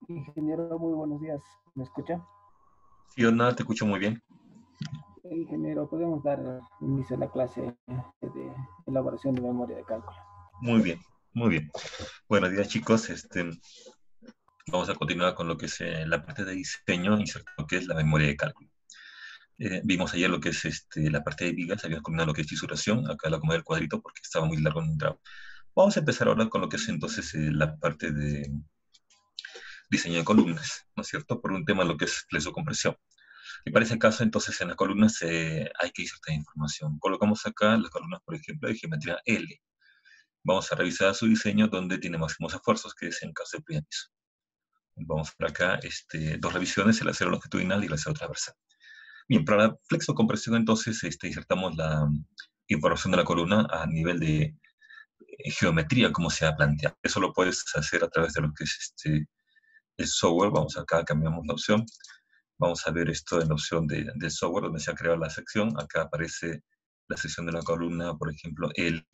Ingeniero, muy buenos días. ¿Me escucha? Sí, Ona, te escucho muy bien. Ingeniero, podemos dar inicio a la clase de elaboración de memoria de cálculo. Muy bien, muy bien. Buenos días, chicos. Vamos a continuar con lo que es la parte de diseño, insertar lo que es la memoria de cálculo. Vimos ayer lo que es la parte de vigas, habíamos combinado lo que es fisuración, acá la acomodé el cuadrito porque estaba muy largo en el trabajo. Vamos a empezar ahora con lo que es entonces la parte de diseño de columnas, ¿no es cierto? Por un tema lo que es flexocompresión. Y para ese caso, entonces, en las columnas hay que insertar información. Colocamos acá las columnas, por ejemplo, de geometría L. Vamos a revisar su diseño donde tiene máximos esfuerzos, que es en caso de primer piso. Vamos por acá, dos revisiones, el acero longitudinal y el acero transversal. Bien, para la flexocompresión, entonces, insertamos la información de la columna a nivel de geometría, como se ha planteado. Eso lo puedes hacer a través de lo que es el software. Vamos acá, cambiamos la opción. Vamos a ver esto en la opción del software donde se ha creado la sección. Acá aparece la sección de la columna, por ejemplo, L.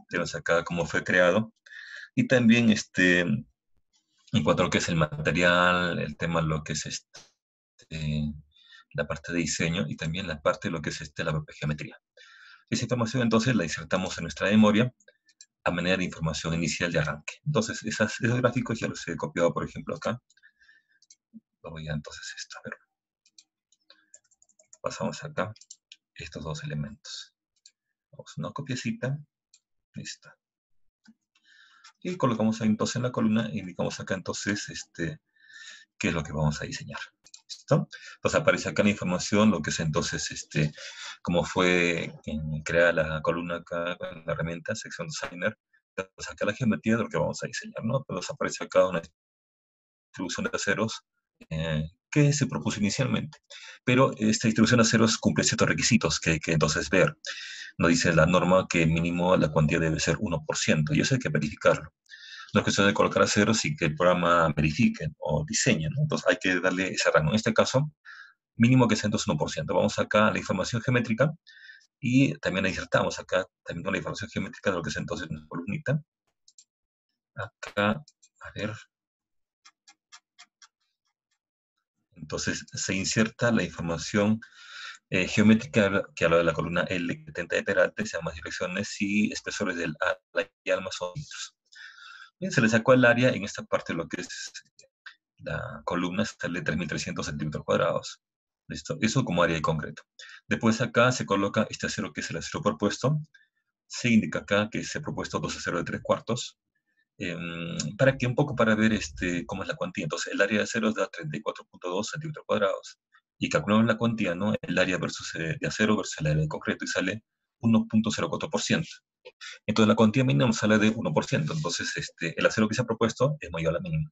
Tenemos acá cómo fue creado. Y también en cuanto a lo que es el material, el tema, lo que es la parte de diseño y también la parte de lo que es la propia geometría. Esa información entonces la insertamos en nuestra memoria a manera de información inicial de arranque. Entonces, esos gráficos ya los he copiado, por ejemplo, acá. Voy a entonces a ver. Pasamos acá estos dos elementos. Vamos a una copiecita. Listo. Y colocamos ahí entonces en la columna y indicamos acá entonces qué es lo que vamos a diseñar. ¿Listo? Entonces aparece acá la información, lo que es entonces cómo fue creada la columna acá en la herramienta, sección designer. Entonces acá la geometría de lo que vamos a diseñar, ¿no? Entonces aparece acá una distribución de aceros que se propuso inicialmente. Pero esta distribución de aceros cumple ciertos requisitos que hay que entonces ver. Nos dice la norma que mínimo la cuantía debe ser 1%, y eso hay que verificarlo. No es cuestión de colocar aceros y que el programa verifique o diseñe, ¿no? Entonces hay que darle ese rango. En este caso, mínimo que sea entonces 1%. Vamos acá a la información geométrica y también la insertamos acá, también con la información geométrica de lo que es entonces una columnita. Acá, a ver. Entonces se inserta la información geométrica que habla de la columna L, que tenta de peralta, sean más direcciones y espesores del ala y alma son metros. Bien, se le sacó el área en esta parte de lo que es la columna, sale 3.300 centímetros cuadrados. ¿Listo? Eso como área de concreto. Después acá se coloca este acero que es el acero propuesto. Se indica acá que se ha propuesto 2 aceros de 3/4. Para que un poco para ver cómo es la cuantía. Entonces, el área de aceros da 34.2 centímetros cuadrados. Y calculamos la cuantía, ¿no? El área de acero versus el área de concreto y sale 1.04%. Entonces, la cuantía mínima sale de 1%. Entonces, el acero que se ha propuesto es mayor a la mínima.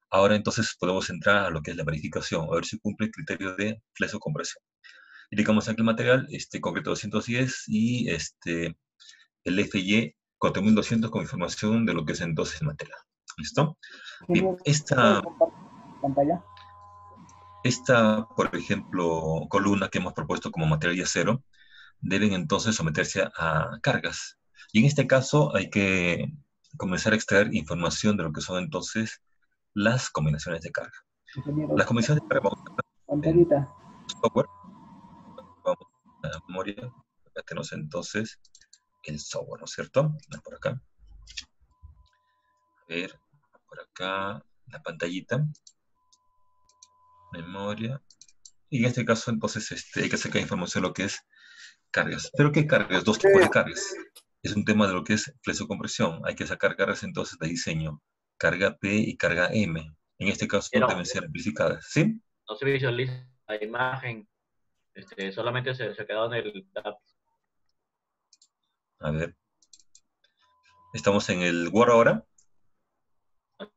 Ahora, entonces, podemos entrar a lo que es la verificación, a ver si cumple el criterio de flexo-compresión. Indicamos aquí el material, concreto 210 y el FY 4200 con información de lo que es entonces el material. ¿Listo? Bien, Ingeniero, ¿puede compartir pantalla? esta, por ejemplo, columna que hemos propuesto como material de acero, deben entonces someterse a cargas. Y en este caso hay que comenzar a extraer información de lo que son entonces las combinaciones de carga. Ingeniero, Las combinaciones de carga vamos a ver en pantallita. software, vamos a la memoria, acá tenemos entonces el software, ¿no es cierto? Por acá. A ver, por acá, la pantallita, memoria. Y en este caso, entonces, hay que sacar información de lo que es cargas. ¿Pero qué cargas? Dos tipos de cargas. Es un tema de lo que es flexo-compresión. Hay que sacar cargas entonces de diseño. Carga P y carga M. En este caso Pero deben ser amplificadas, ¿sí? no se visualiza la imagen, solamente se quedó en el tab. A ver. Estamos en el Word ahora.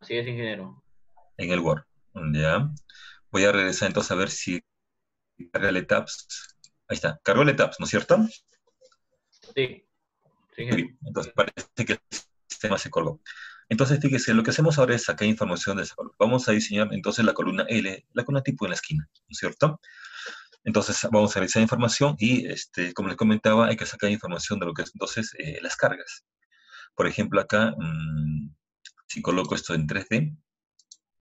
Así es, ingeniero. En el Word. Ya. Voy a regresar entonces a ver si carga el tabs. Ahí está. Cargó el tabs, ¿no es cierto? Sí, sí, Muy bien. Entonces parece que el sistema se colgó. Entonces, fíjese, lo que hacemos ahora es sacar información de esa columna. Vamos a diseñar entonces la columna L, la columna tipo en la esquina, ¿no es cierto? Entonces, vamos a realizar información y, como les comentaba, hay que sacar información de lo que es entonces las cargas. Por ejemplo, acá, si coloco esto en 3D,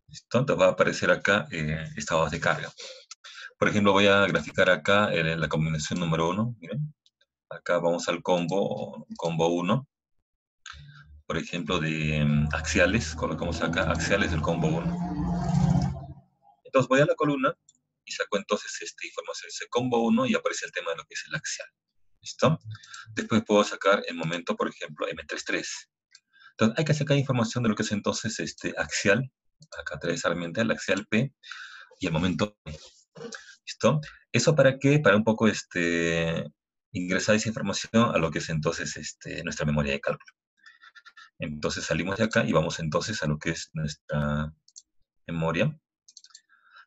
¿listo? Entonces va a aparecer acá estados de carga. Por ejemplo, voy a graficar acá la combinación número 1. Miren, acá vamos al combo 1. Por ejemplo, de axiales, colocamos acá axiales del combo 1. Entonces voy a la columna y saco entonces esta información, ese combo 1 y aparece el tema de lo que es el axial. ¿Listo? Después puedo sacar el momento, por ejemplo, M33. Entonces hay que sacar información de lo que es entonces axial, acá atravesarmente el axial P y el momento P. ¿Listo? ¿Eso para qué? Para un poco ingresar esa información a lo que es entonces nuestra memoria de cálculo. Entonces salimos de acá y vamos entonces a lo que es nuestra memoria.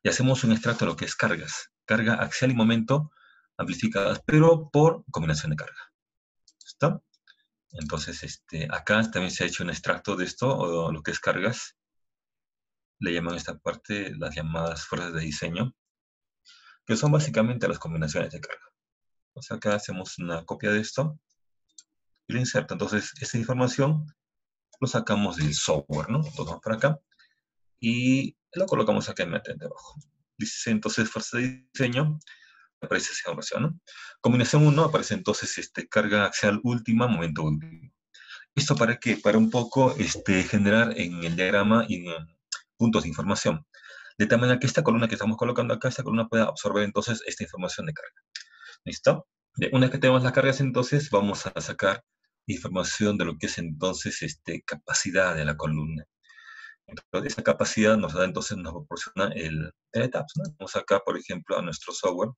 Y hacemos un extracto de lo que es cargas. Carga axial y momento amplificadas, pero por combinación de carga. ¿Listo? Entonces, acá también se ha hecho un extracto de esto, o lo que es cargas. Le llaman esta parte las llamadas fuerzas de diseño. que son básicamente las combinaciones de carga. Entonces acá hacemos una copia de esto y lo inserto. Entonces, esta información lo sacamos del software, ¿no? Entonces vamos para acá y lo colocamos acá en mente abajo. Dice entonces fuerza de diseño, aparece esa información, ¿no? Combinación 1 aparece entonces carga axial última, momento último. ¿Esto para qué? Para un poco generar en el diagrama puntos de información. De tal manera que esta columna que estamos colocando acá, esta columna pueda absorber entonces esta información de carga. ¿Listo? Una vez que tenemos las cargas, entonces vamos a sacar información de lo que es entonces capacidad de la columna. Entonces, esa capacidad nos da entonces, nos proporciona el tabs, ¿no? Vamos acá, por ejemplo, a nuestro software.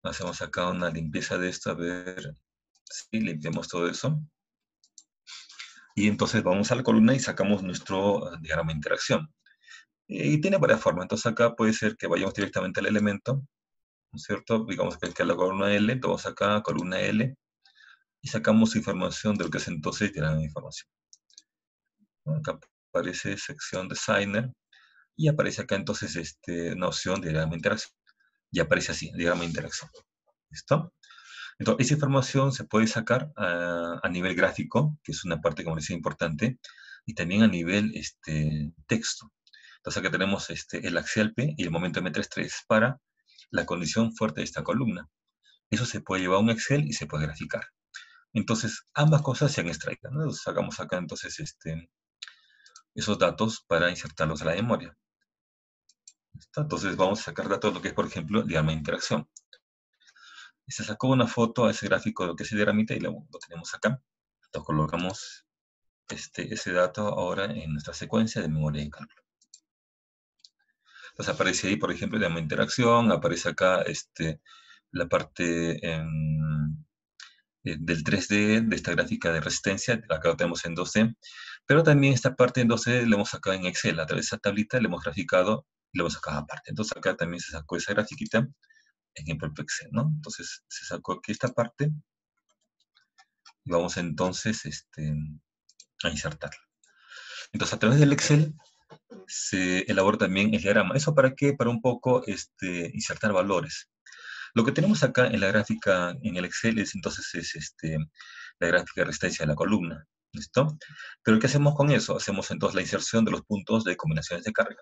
Hacemos acá una limpieza de esto, a ver si limpiamos todo eso. Y entonces vamos a la columna y sacamos nuestro diagrama de interacción. Y tiene varias formas. Entonces acá puede ser que vayamos directamente al elemento, ¿no es cierto? Digamos que es la columna L, entonces acá, columna L, y sacamos información de lo que es entonces diagrama de información. Acá aparece sección designer, y aparece acá entonces una opción de diagrama de interacción. Y aparece así, diagrama de interacción. ¿Listo? Entonces, esa información se puede sacar a nivel gráfico, que es una parte, como decía, importante, y también a nivel texto. Entonces, acá tenemos el axial P y el momento M33 para la condición fuerte de esta columna. Eso se puede llevar a un Excel y se puede graficar. Entonces, ambas cosas se han extraído, ¿no? Sacamos acá entonces esos datos para insertarlos a la memoria. ¿Listo? Entonces, vamos a sacar datos de lo que es, por ejemplo, el diagrama de interacción. Se sacó una foto a ese gráfico de lo que es el diagramita y lo tenemos acá. Entonces colocamos ese dato ahora en nuestra secuencia de memoria de cálculo. Entonces aparece ahí, por ejemplo, el diagrama de interacción, aparece acá la parte del 3D, de esta gráfica de resistencia, acá lo tenemos en 2D, pero también esta parte en 2D la hemos sacado en Excel, a través de esa tablita le hemos graficado y le hemos sacado aparte. Entonces acá también se sacó esa grafiquita en el propio Excel, ¿no? Entonces se sacó aquí esta parte y vamos entonces a insertarla. Entonces a través del Excel se elabora también el diagrama. ¿Eso para qué? Para un poco insertar valores. Lo que tenemos acá en la gráfica, en el Excel, entonces es la gráfica de resistencia de la columna. ¿Listo? Pero ¿qué hacemos con eso? Hacemos entonces la inserción de los puntos de combinaciones de carga.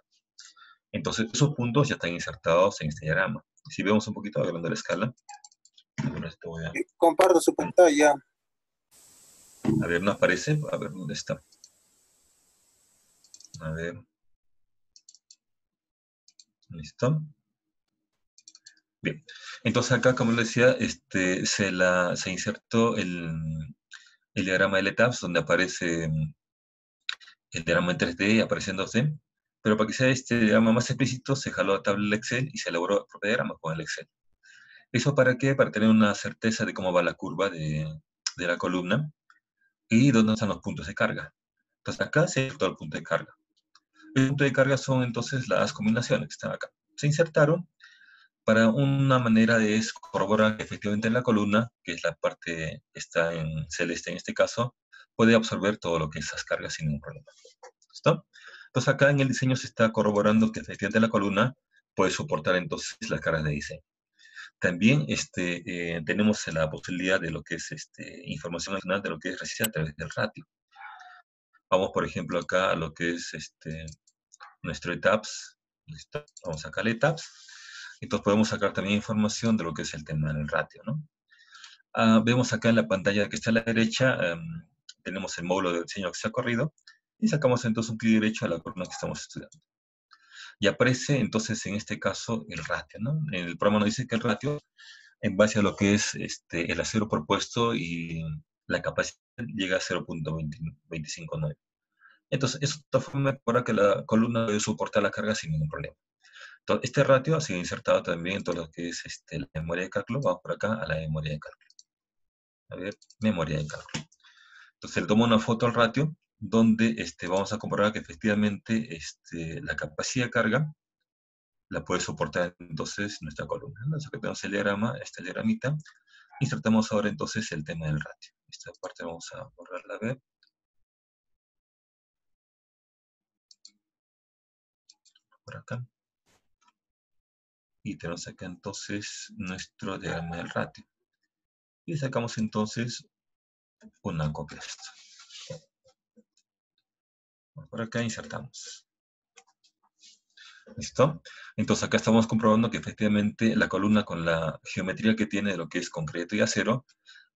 Entonces, esos puntos ya están insertados en este diagrama. Si vemos un poquito agrandando la escala, Comparto su pantalla. A ver, no aparece. A ver, ¿dónde está? A ver. ¿Listo? Bien. Entonces acá, como les decía, se insertó el diagrama de LTAPS, donde aparece el diagrama en 3D y aparece en 2D. Pero para que sea este diagrama más explícito, se jaló a tabla del Excel y se elaboró el propio diagrama con el Excel. ¿Eso para qué? Para tener una certeza de cómo va la curva de la columna y dónde están los puntos de carga. Entonces acá se insertó el punto de carga. El punto de carga son entonces las combinaciones que están acá. Se insertaron para una manera de corroborar que efectivamente en la columna, que es la parte que está en celeste en este caso, puede absorber todo lo que es esas cargas sin ningún problema. ¿Listo? Entonces acá en el diseño se está corroborando que efectivamente la columna puede soportar entonces las cargas de diseño. También tenemos la posibilidad de lo que es información adicional de lo que es resistencia a través del ratio. Vamos, por ejemplo, acá a lo que es nuestro ETAPS. ¿Listo? Vamos acá al ETAPS. Entonces podemos sacar también información de lo que es el tema del ratio, ¿no? Vemos acá en la pantalla que está a la derecha, tenemos el módulo de diseño que se ha corrido, y sacamos entonces un clic derecho a la columna que estamos estudiando. Y aparece entonces en este caso el ratio, ¿no? El programa nos dice que el ratio, en base a lo que es el acero propuesto y la capacidad, llega a 0.259. Entonces, esto forma para que la columna pueda soportar la carga sin ningún problema. Entonces, este ratio ha sido insertado también en todo lo que es la memoria de cálculo. Vamos por acá a la memoria de cálculo. A ver, memoria de cálculo. Entonces, le tomo una foto al ratio, donde vamos a comprobar que efectivamente la capacidad de carga la puede soportar entonces nuestra columna. Entonces, aquí tenemos el diagrama, este diagramita. Insertamos ahora entonces el tema del ratio. Esta parte vamos a borrarla, a ver. Por acá. y tenemos acá entonces nuestro diagrama del ratio. Y sacamos entonces una copia de esto. Por acá insertamos. ¿Listo? Entonces acá estamos comprobando que efectivamente la columna con la geometría que tiene de lo que es concreto y acero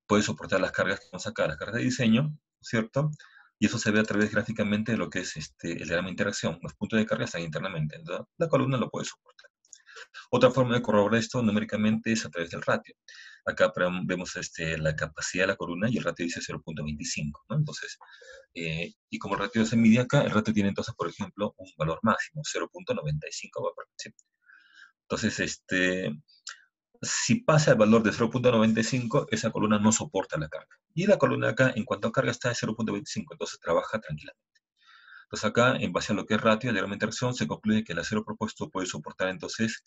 puede soportar las cargas que vamos acá, las cargas de diseño, ¿cierto? Y eso se ve a través gráficamente de lo que es el diagrama de interacción. Los puntos de carga están internamente, entonces la columna lo puede soportar. Otra forma de corroborar esto numéricamente es a través del ratio. Acá vemos la capacidad de la columna y el ratio dice 0.25, ¿no? Entonces, y como el ratio se mide acá, el ratio tiene entonces, por ejemplo, un valor máximo, 0.95. ¿Sí? Entonces, si pasa el valor de 0.95, esa columna no soporta la carga. Y la columna acá, en cuanto a carga, está de 0.25, entonces trabaja tranquilamente. Entonces acá, en base a lo que es ratio, el diagrama de interacción, se concluye que el acero propuesto puede soportar entonces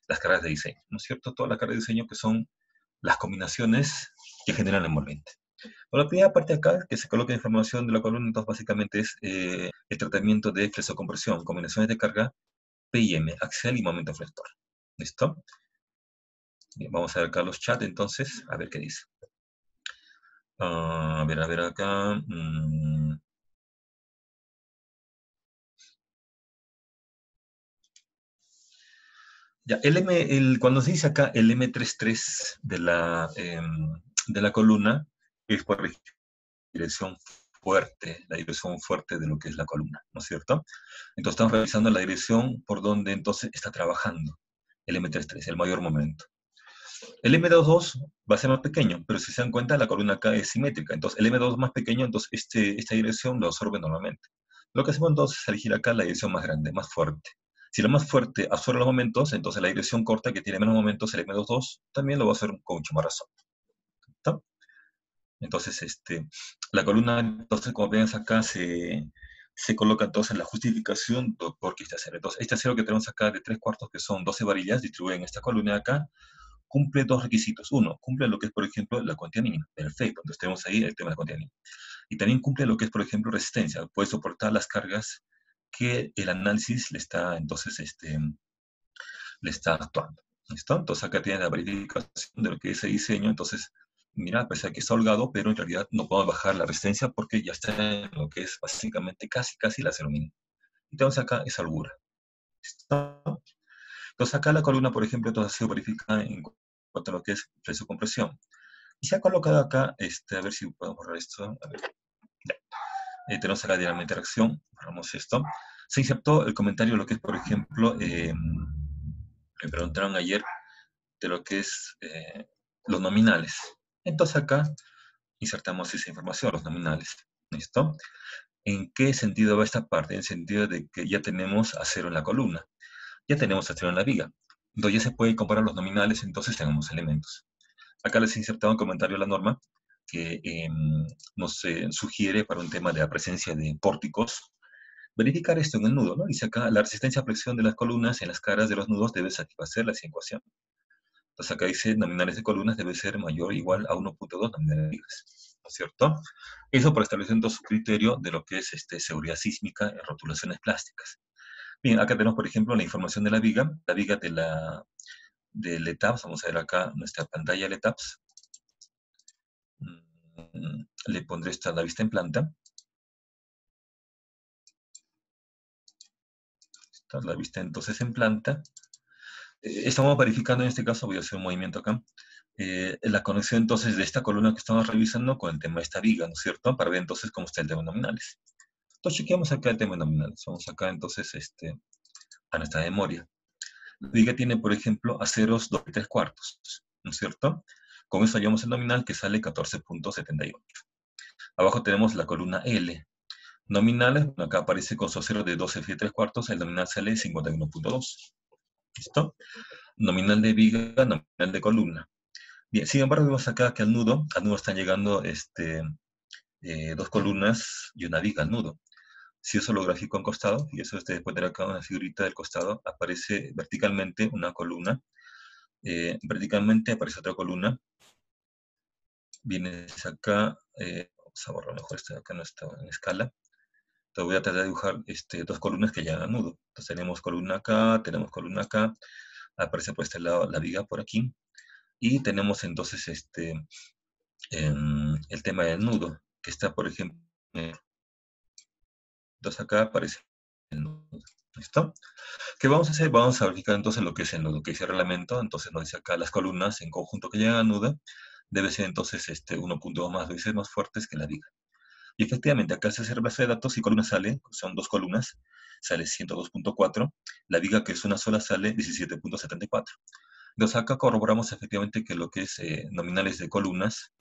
las cargas de diseño, ¿no es cierto? Todas las cargas de diseño que son las combinaciones que generan el envolvente. Bueno, la primera parte acá, que se coloca información de la columna, entonces básicamente es el tratamiento de flexocompresión, combinaciones de carga, P y M, axial y momento flector. ¿Listo? Bien, vamos a ver acá los chats entonces, a ver qué dice. A ver acá. Ya, cuando se dice acá el M33 de la columna, es por dirección fuerte, la dirección fuerte de lo que es la columna, ¿no es cierto? Entonces estamos revisando la dirección por donde entonces está trabajando el M33, el mayor momento. El M22 va a ser más pequeño, pero si se dan cuenta, la columna acá es simétrica. Entonces, el M2 más pequeño, entonces esta dirección lo absorbe normalmente. Lo que hacemos entonces es elegir acá la dirección más grande, más fuerte. Si la más fuerte absorbe los momentos, entonces la dirección corta, que tiene menos momentos, el M22, también lo va a hacer con mucho más razón. ¿Está? Entonces, la columna, entonces, como ven acá, se coloca entonces la justificación por qué este acero. Entonces, este acero que tenemos acá de 3/4, que son 12 varillas, distribuidas en esta columna de acá, cumple dos requisitos. Uno, cumple lo que es, por ejemplo, la cuantía mínima. Perfecto, entonces tenemos ahí el tema de la cuantía mínima. Y también cumple lo que es, por ejemplo, resistencia. Puede soportar las cargas que el análisis le está, entonces, le está actuando. ¿Listo? Entonces acá tiene la verificación de lo que es ese diseño. Entonces, mira, pese a que está holgado, pero en realidad no podemos bajar la resistencia porque ya está en lo que es básicamente casi la cero mínimo. Y tenemos acá esa holgura. ¿Listo? Entonces acá la columna, por ejemplo, entonces ha sido verificada en cuanto a lo que es flexocompresión. Y se ha colocado acá, a ver si podemos borrar esto. A ver, ya. Tenemos acá diagrama de interacción, borramos esto. Se insertó el comentario de lo que es, por ejemplo, me preguntaron ayer de lo que es los nominales. Entonces acá insertamos esa información, los nominales. ¿Listo? ¿En qué sentido va esta parte? En el sentido de que ya tenemos acero en la columna, ya tenemos acero en la viga. Entonces ya se puede comparar los nominales, entonces tenemos elementos. Acá les he insertado un comentario a la norma que nos sugiere para un tema de la presencia de pórticos, verificar esto en el nudo, ¿no? Dice acá, la resistencia a flexión de las columnas en las caras de los nudos debe satisfacer la siguiente ecuación. Entonces acá dice, nominales de columnas debe ser mayor o igual a 1.2 nominales de vigas, ¿no es cierto? Eso por estableciendo su criterio de lo que es seguridad sísmica en rotulaciones plásticas. Bien, acá tenemos, por ejemplo, la información de la viga del ETAPS. Vamos a ver acá nuestra pantalla de ETAPS. Le pondré esta a la vista en planta. Esta es la vista entonces en planta. Estamos verificando en este caso, voy a hacer un movimiento acá, la conexión entonces de esta columna que estamos revisando con el tema de esta viga, ¿no es cierto? Para ver entonces cómo está el tema de nominales. Entonces chequeamos acá el tema de nominales. Vamos acá entonces a nuestra memoria. La viga tiene, por ejemplo, aceros 2/3, ¿no es cierto? Con eso hallamos el nominal que sale 14.78. Abajo tenemos la columna L. Nominales, acá aparece con su acero de 12,3, el nominal sale 51.2. ¿Listo? Nominal de viga, nominal de columna. Bien, sin embargo, vemos acá que al nudo están llegando dos columnas y una viga al nudo. Si eso lo grafico en costado, y eso ustedes pueden ver acá una figurita del costado, aparece verticalmente una columna, verticalmente aparece otra columna, viene acá, vamos a borrar mejor esto de acá, no está en escala. Entonces voy a tratar de dibujar dos columnas que llegan al nudo. Entonces tenemos columna acá, tenemos columna acá. Aparece por este lado la viga por aquí. Y tenemos entonces el tema del nudo, que está, por ejemplo, entonces acá aparece el nudo. ¿Listo? ¿Qué vamos a hacer? Vamos a verificar entonces lo que es el nudo, que dice el reglamento. Entonces nos dice acá las columnas en conjunto que llegan a nudo debe ser entonces 1.2 más veces más fuertes que la viga. Y efectivamente, acá se hace base de datos y columna sale, son dos columnas, sale 102.4. La viga, que es una sola, sale 17.74. Entonces acá corroboramos efectivamente que lo que es nominales de columnas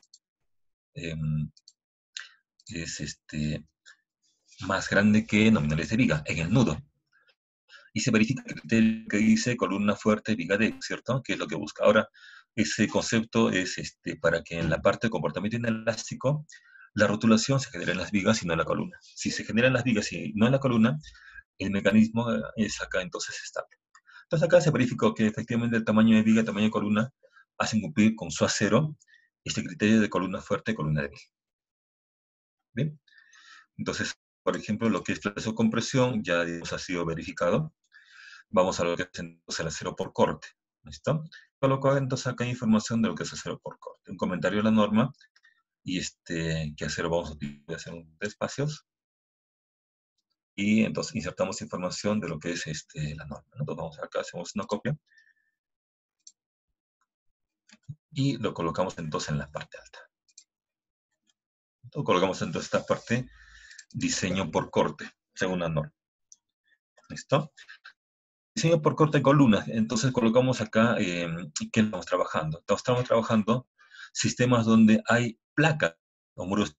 es más grande que nominales de viga en el nudo. Y se verifica que dice columna fuerte, viga débil, ¿cierto? Que es lo que busca. Ahora, ese concepto es para que en la parte de comportamiento inelástico la rotulación se genere en las vigas y no en la columna. Si se genera en las vigas y no en la columna, el mecanismo es acá entonces estable. Entonces acá se verificó que efectivamente el tamaño de viga y el tamaño de columna hacen cumplir con su acero este criterio de columna fuerte y columna débil. Bien, entonces, por ejemplo, lo que es plazo compresión ya ha sido verificado. Vamos a lo que es entonces el acero por corte. ¿Listo? Coloco entonces acá información de lo que es acero por corte. Un comentario de la norma y qué acero vamos a utilizar en espacios. Y entonces insertamos información de lo que es la norma. Entonces vamos acá, hacemos una copia. Y lo colocamos entonces en la parte alta. Entonces colocamos entonces esta parte, diseño por corte, según la norma. ¿Listo? Diseño por corte de columnas. Entonces colocamos acá qué estamos trabajando. Estamos trabajando sistemas donde hay placas o muros.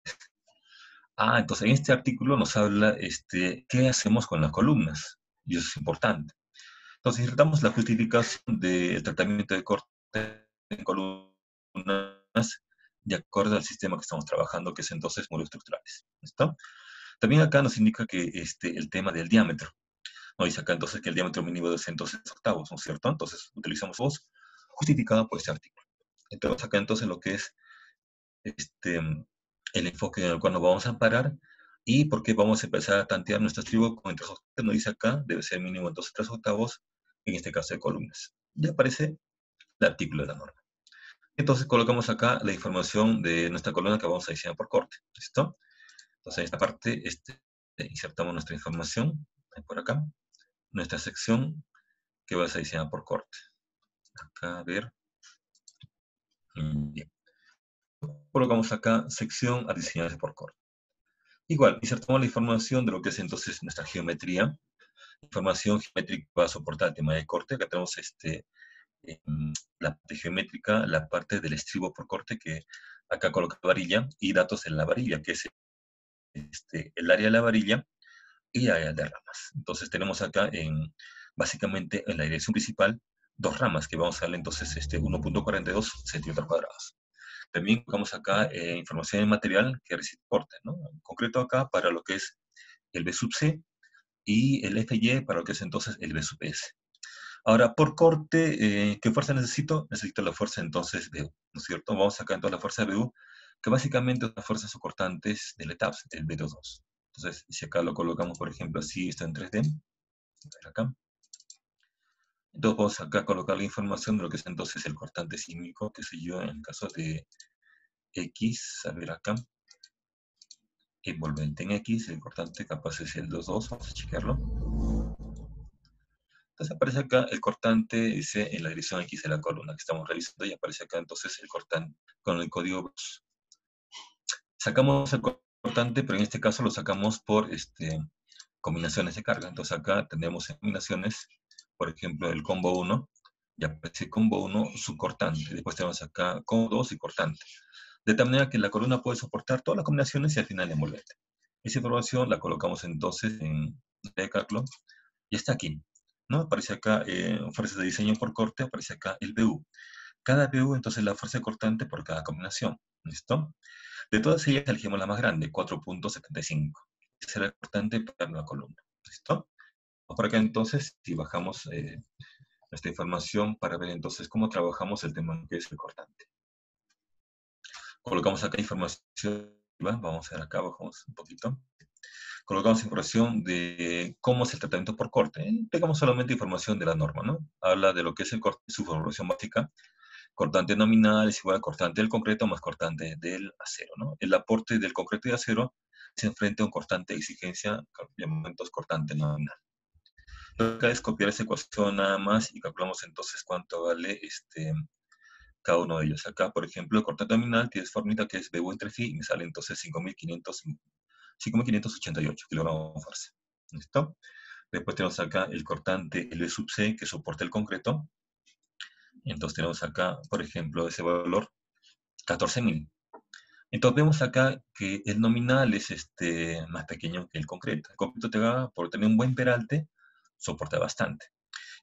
Entonces en este artículo nos habla qué hacemos con las columnas. Y eso es importante. Entonces insertamos la justificación del tratamiento de corte en columnas de acuerdo al sistema que estamos trabajando, que es entonces muros estructurales. ¿Listo? También acá nos indica que el tema del diámetro. Nos dice acá entonces que el diámetro mínimo de 206 octavos, ¿no es cierto? Entonces utilizamos voz justificada por este artículo. Entonces acá entonces lo que es el enfoque en el cual nos vamos a amparar y por qué vamos a empezar a tantear nuestras tribus con 3 octavos. Nos dice acá, debe ser mínimo entonces 3 octavos, en este caso de columnas. Ya aparece el artículo de la norma. Entonces colocamos acá la información de nuestra columna que vamos a diseñar por corte. ¿Listo? Entonces en esta parte insertamos nuestra información, por acá, nuestra sección que va a ser diseñada por corte. Acá, a ver. Bien. Colocamos acá sección a diseñarse por corte. Igual, insertamos la información de lo que es entonces nuestra geometría. Información geométrica va a soportar el tema de corte. Acá tenemos la parte geométrica, la parte del estribo por corte, que acá coloca la varilla, y datos en la varilla, que es el área de la varilla y área de ramas. Entonces tenemos acá básicamente en la dirección principal 2 ramas, que vamos a darle entonces 1.42 centímetros cuadrados. También colocamos acá información de material que resiste corte, ¿no? En concreto acá para lo que es el B sub C y el FY para lo que es entonces el B sub S. Ahora, por corte, ¿qué fuerza necesito? Necesito la fuerza entonces BU, ¿no es cierto? Vamos acá entonces la fuerza BU, que básicamente es las fuerzas soportantes del ETAPS, el B22. Entonces, si acá lo colocamos, por ejemplo, así, está en 3D, a ver acá. Entonces vamos acá a colocar la información de lo que es entonces el cortante sísmico, que sé yo, en el caso de X, a ver acá, envolvente en X, el cortante capaz es el 22, vamos a chequearlo. Entonces aparece acá el cortante, dice en la dirección X de la columna que estamos revisando, y aparece acá entonces el cortante con el código BRUS. Sacamos el cortante, pero en este caso lo sacamos por combinaciones de carga. Entonces acá tenemos combinaciones, por ejemplo, el combo 1, y aparece combo 1 su cortante. Después tenemos acá combo 2 y cortante. De tal manera que la columna puede soportar todas las combinaciones y al final envolvente. Esa información la colocamos entonces en el cálculo y está aquí, ¿no? Aparece acá fuerzas de diseño por corte, aparece acá el BU. Cada BU entonces la fuerza cortante por cada combinación, ¿listo? De todas ellas elegimos la más grande, 4.75. Será el cortante para la columna, ¿listo? Por acá entonces, si bajamos nuestra información para ver entonces cómo trabajamos el tema que es el cortante. Colocamos acá información, vamos a ver acá, bajamos un poquito. Colocamos información de cómo es el tratamiento por corte. Pegamos solamente información de la norma, ¿no? Habla de lo que es el corte, su formulación básica. Cortante nominal es igual a cortante del concreto más cortante del acero, ¿no? El aporte del concreto y acero se enfrenta a un cortante de exigencia, llamamos entonces cortante nominal. Lo que es copiar esa ecuación nada más y calculamos entonces cuánto vale cada uno de ellos. Acá, por ejemplo, el cortante nominal tiene fórmula que es BU entre phi y me sale entonces 5.588 kilogramos de fuerza. ¿Listo? Después tenemos acá el cortante L sub C que soporta el concreto. Entonces tenemos acá, por ejemplo, ese valor 14.000. Entonces vemos acá que el nominal es más pequeño que el concreto. El concreto te va, por tener un buen peralte, soporta bastante.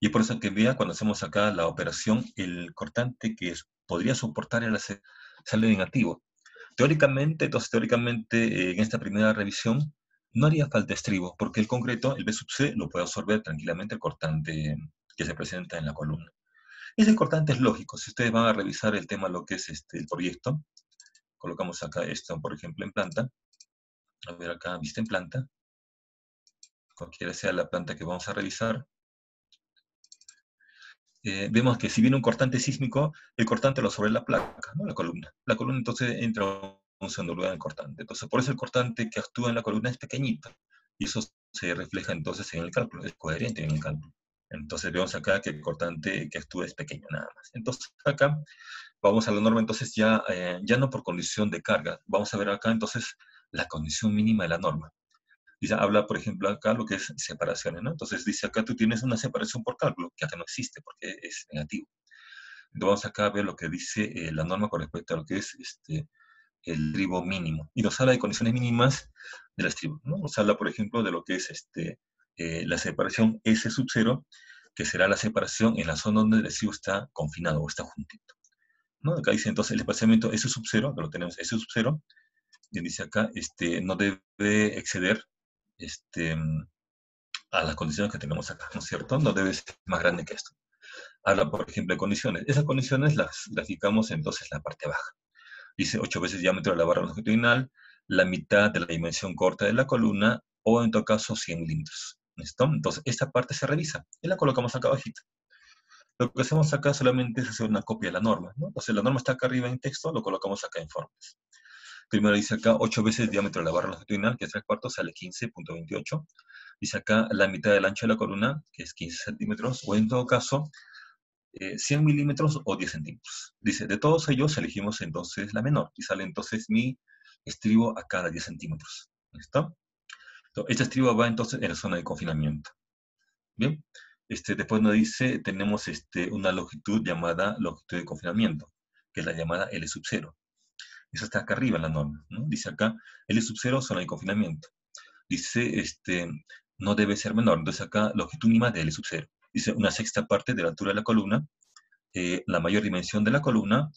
Y es por eso que vea, cuando hacemos acá la operación, el cortante que podría soportar el acero sale negativo. Teóricamente, en esta primera revisión, no haría falta estribo, porque el concreto, el B sub C, lo puede absorber tranquilamente el cortante que se presenta en la columna. Ese cortante es lógico. Si ustedes van a revisar el tema, lo que es el proyecto, colocamos acá esto, por ejemplo, en planta. A ver acá, vista en planta. Cualquiera sea la planta que vamos a revisar. Vemos que si viene un cortante sísmico, el cortante lo sobre la placa, ¿no? La columna. La columna entonces entra un segundo lugar en el cortante. Entonces, por eso el cortante que actúa en la columna es pequeñito. Y eso se refleja entonces en el cálculo, es coherente en el cálculo. Entonces vemos acá que el cortante que actúa es pequeño nada más. Entonces acá vamos a la norma entonces ya no por condición de carga. Vamos a ver acá entonces la condición mínima de la norma. Dice, habla, por ejemplo, acá lo que es separaciones, ¿no? Entonces dice acá tú tienes una separación por cálculo, que acá no existe porque es negativo. Entonces vamos acá a ver lo que dice la norma con respecto a lo que es el estribo mínimo. Y nos habla de condiciones mínimas del estribo, ¿no? Nos habla, por ejemplo, de lo que es la separación S sub 0, que será la separación en la zona donde el estribo está confinado o está juntito, ¿no? Acá dice entonces el espaciamiento S sub 0, que lo tenemos S sub 0, y dice acá, no debe exceder a las condiciones que tenemos acá, ¿no es cierto? No debe ser más grande que esto. Habla, por ejemplo, de condiciones. Esas condiciones las graficamos entonces en la parte baja. Dice 8 veces diámetro de la barra longitudinal, la mitad de la dimensión corta de la columna, o en todo caso 100 milímetros. ¿Listo? Entonces, esta parte se revisa y la colocamos acá abajito. Lo que hacemos acá solamente es hacer una copia de la norma, ¿no? Entonces, la norma está acá arriba en texto, lo colocamos acá en formas. Primero dice acá 8 veces diámetro de la barra longitudinal, que es 3/4, sale 15.28. Dice acá la mitad del ancho de la columna, que es 15 centímetros, o en todo caso 100 milímetros o 10 centímetros. Dice, de todos ellos elegimos entonces la menor, y sale entonces mi estribo a cada 10 centímetros. ¿Listo? Entonces, este estribo va entonces en la zona de confinamiento. Bien, después nos dice, tenemos una longitud llamada longitud de confinamiento, que es la llamada L sub 0. Eso está acá arriba en la norma, ¿no? Dice acá, L sub 0, zona de confinamiento. Dice, no debe ser menor. Entonces acá, longitud mínima de L sub 0. Dice, una sexta parte de la altura de la columna, la mayor dimensión de la columna,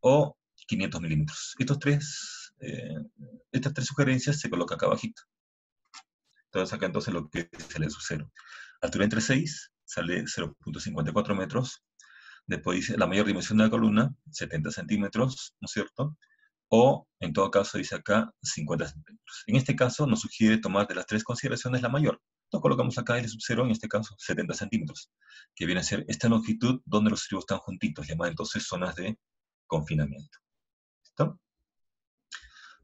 o 500 milímetros. Estas tres sugerencias se colocan acá abajito. Entonces acá entonces lo que es L sub 0. Altura entre 6, sale 0.54 metros. Después dice, la mayor dimensión de la columna, 70 centímetros, ¿no es cierto? O, en todo caso, dice acá 50 centímetros. En este caso, nos sugiere tomar de las tres consideraciones la mayor. Entonces colocamos acá L sub 0, en este caso 70 centímetros, que viene a ser esta longitud donde los estribos están juntitos, llamadas entonces zonas de confinamiento. ¿Listo?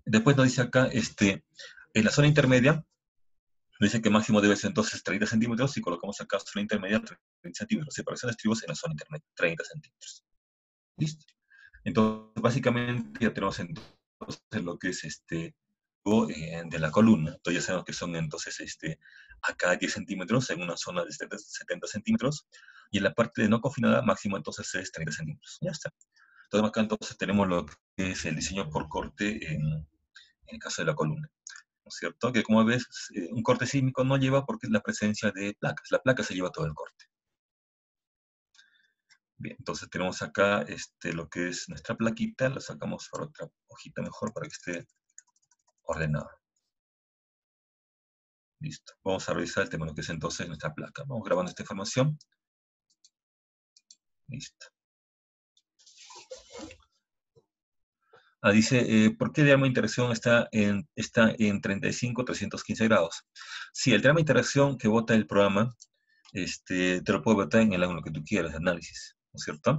Después nos dice acá, en la zona intermedia, nos dice que máximo debe ser entonces 30 centímetros, y colocamos acá zona intermedia 30 centímetros, separación de estribos en la zona intermedia, 30 centímetros. ¿Listo? Entonces, básicamente ya tenemos entonces lo que es de la columna. Entonces ya sabemos que son entonces acá 10 centímetros en una zona de 70 centímetros, y en la parte de no confinada máximo entonces es 30 centímetros. Ya está. Entonces acá entonces tenemos lo que es el diseño por corte en el caso de la columna, ¿no es cierto? Que como ves, un corte sísmico no lleva porque es la presencia de placas. La placa se lleva todo el corte. Bien, entonces tenemos acá lo que es nuestra plaquita, la sacamos por otra hojita mejor para que esté ordenada. Listo. Vamos a revisar el tema de lo que es entonces nuestra placa. Vamos grabando esta información. Listo. Dice, ¿por qué el diagrama de interacción está en 35-315 grados? Sí, el diagrama de interacción que vota el programa, te lo puede votar en el ángulo que tú quieras de análisis, ¿no es cierto?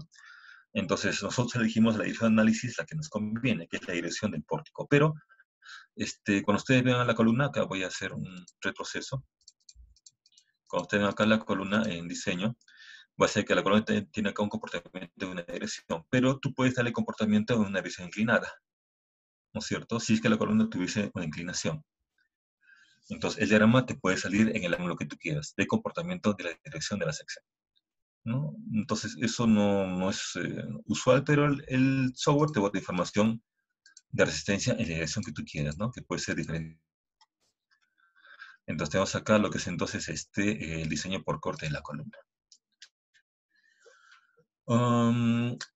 Entonces, nosotros elegimos la dirección de análisis, la que nos conviene, que es la dirección del pórtico. Pero, cuando ustedes vean la columna, acá voy a hacer un retroceso. Cuando ustedes ven acá la columna en diseño, va a ser que la columna tiene acá un comportamiento de una dirección, pero tú puedes darle comportamiento en una dirección inclinada, ¿no es cierto? Si es que la columna tuviese una inclinación. Entonces, el diagrama te puede salir en el ángulo que tú quieras, de comportamiento de la dirección de la sección, ¿no? Entonces, eso no es usual, pero el software te bota información de resistencia en la dirección que tú quieras, ¿no? Que puede ser diferente. Entonces, tenemos acá lo que es entonces el diseño por corte de la columna.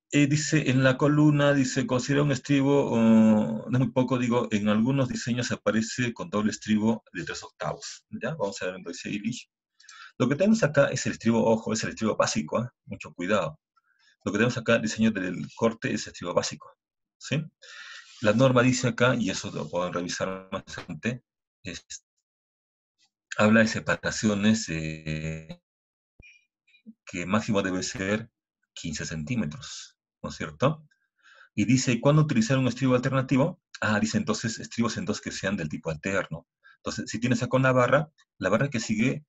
Dice, en la columna, dice, considera un estribo, no es muy poco, digo, en algunos diseños aparece con doble estribo de 3/8, ¿ya? Vamos a ver entonces Irish. Lo que tenemos acá es el estribo, ojo, es el estribo básico, ¿eh? Mucho cuidado. Lo que tenemos acá, el diseño del corte, es el estribo básico, ¿sí? La norma dice acá, y eso lo pueden revisar más adelante, habla de separaciones que máximo debe ser 15 centímetros, ¿no es cierto? Y dice, ¿cuándo utilizar un estribo alternativo? Dice entonces estribos entonces que sean del tipo alterno. Entonces, si tienes acá una barra, la barra que sigue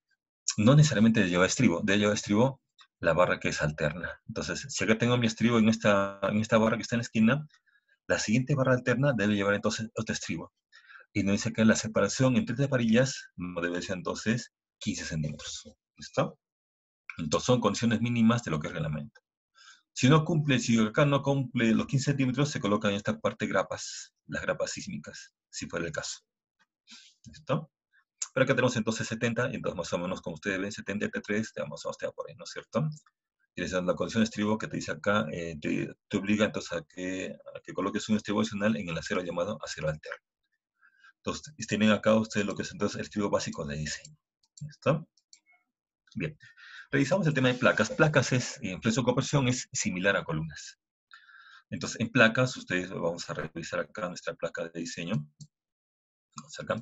no necesariamente debe llevar estribo la barra que es alterna. Entonces, si acá tengo mi estribo en esta barra que está en la esquina, la siguiente barra alterna debe llevar entonces otro estribo. Y nos dice que la separación entre tres varillas no debe ser entonces 15 centímetros. ¿Listo? Entonces, son condiciones mínimas de lo que es reglamento. Si acá no cumple los 15 centímetros, se colocan en esta parte grapas, las grapas sísmicas, si fuera el caso. ¿Listo? Pero acá tenemos entonces 70, y entonces más o menos, como ustedes ven, 70 entre 3, te vamos a por ahí, ¿no es cierto? Y la condición de estribo que te dice acá, te obliga entonces a que coloques un estribo adicional en el acero llamado acero alterno. Entonces, tienen acá ustedes lo que es entonces el estribo básico de diseño. ¿Listo? Bien. Revisamos el tema de placas. Placas en flexión compresión es similar a columnas. Entonces, en placas, ustedes vamos a revisar acá nuestra placa de diseño. Vamos acá.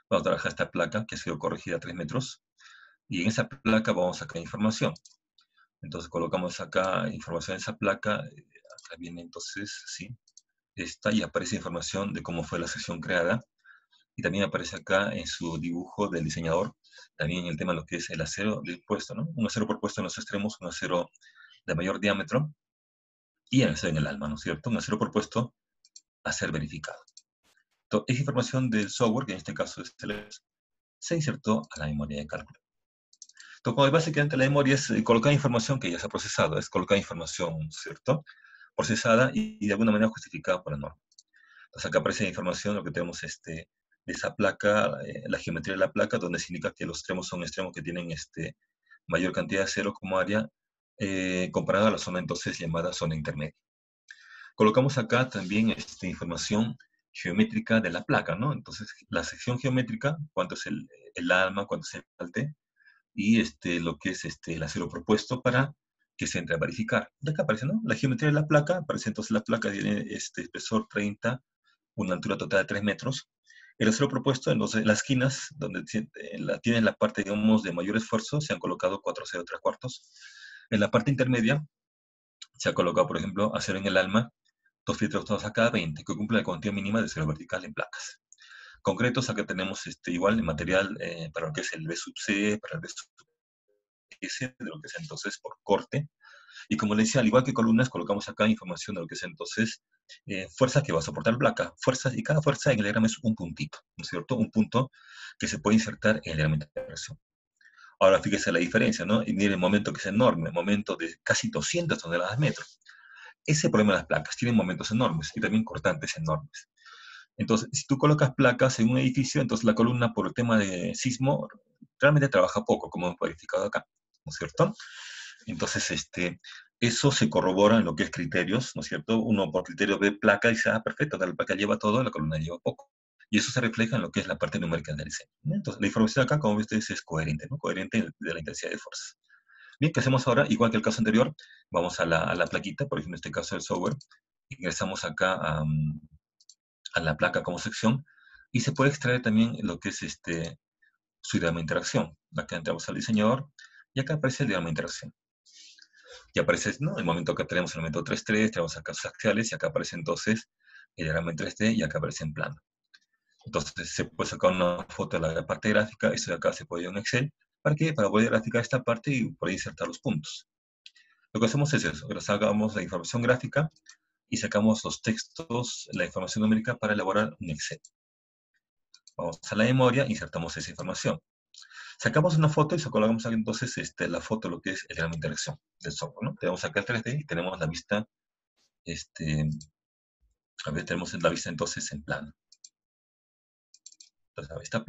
Vamos a trabajar esta placa que ha sido corregida a 3 metros. Y en esa placa vamos a sacar información. Entonces, colocamos acá información en esa placa. Acá viene entonces, sí, esta, y aparece información de cómo fue la sección creada. Y también aparece acá en su dibujo del diseñador, también el tema de lo que es el acero puesto, ¿no? Un acero propuesto en los extremos, un acero de mayor diámetro, y el acero en el alma, ¿no es cierto? Un acero propuesto a ser verificado. Entonces, esa información del software, que en este caso es Celeste, se insertó a la memoria de cálculo. Entonces, básicamente la memoria es colocar información que ya se ha procesado, es colocar información, ¿cierto? Procesada y de alguna manera justificada por la norma. Entonces, acá aparece la información, lo que tenemos de esa placa, la geometría de la placa, donde se indica que los extremos son extremos que tienen mayor cantidad de acero como área, comparada a la zona entonces llamada zona intermedia. Colocamos acá también información geométrica de la placa, ¿no? Entonces, la sección geométrica, cuánto es el alma, cuánto es el alte, y lo que es el acero propuesto para que se entre a verificar. De acá aparece, ¿no? La geometría de la placa, aparece entonces la placa tiene espesor 30, una altura total de 3 metros. El acero propuesto, entonces, las esquinas, donde tienen la parte, digamos, de mayor esfuerzo, se han colocado 4 acero 3/4. En la parte intermedia, se ha colocado, por ejemplo, acero en el alma, 2 filtros a cada 20, que cumple la cantidad mínima de acero vertical en placas. Concretos, acá tenemos igual el material para lo que es el B sub C, para el B sub S, de lo que es entonces por corte. Y como le decía, al igual que columnas, colocamos acá información de lo que es entonces fuerzas que va a soportar la placa. Fuerzas, y cada fuerza en el diagrama es un puntito, ¿no es cierto? Un punto que se puede insertar en el diagrama de interacción. Ahora fíjese la diferencia, ¿no? Y mire el momento que es enorme, momento de casi 200 toneladas metro. Ese problema de las placas, tienen momentos enormes y también cortantes enormes. Entonces, si tú colocas placas en un edificio, entonces la columna por el tema de sismo realmente trabaja poco, como hemos verificado acá, ¿no es cierto? Entonces, eso se corrobora en lo que es criterios, ¿no es cierto? Uno por criterio ve placa y dice, perfecto, la placa lleva todo, la columna lleva poco. Y eso se refleja en lo que es la parte numérica del diseño. Entonces, la información acá, como ven ustedes, es coherente, ¿no? Coherente de la intensidad de fuerza. Bien, ¿qué hacemos ahora? Igual que el caso anterior, vamos a la plaquita, por ejemplo, en este caso el software, ingresamos acá a la placa como sección, y se puede extraer también lo que es su diagrama de interacción. Acá entramos al diseñador, y acá aparece el diagrama de interacción. Y aparece, ¿no? El momento que tenemos el momento 3.3, tenemos acá sus axiales, y acá aparece entonces el diagrama en 3D, y acá aparece en plano. Entonces se puede sacar una foto de la parte gráfica, eso de acá se puede ir en Excel. ¿Para qué? Para poder graficar esta parte y poder insertar los puntos. Lo que hacemos es eso, ahora sacamos la información gráfica y sacamos los textos, la información numérica para elaborar un Excel. Vamos a la memoria, insertamos esa información. Sacamos una foto y colocamos aquí entonces la foto, lo que es el diagrama de interacción del software, ¿no? Tenemos acá el 3D y tenemos la vista, a ver, tenemos la vista entonces en plano. Entonces, la vista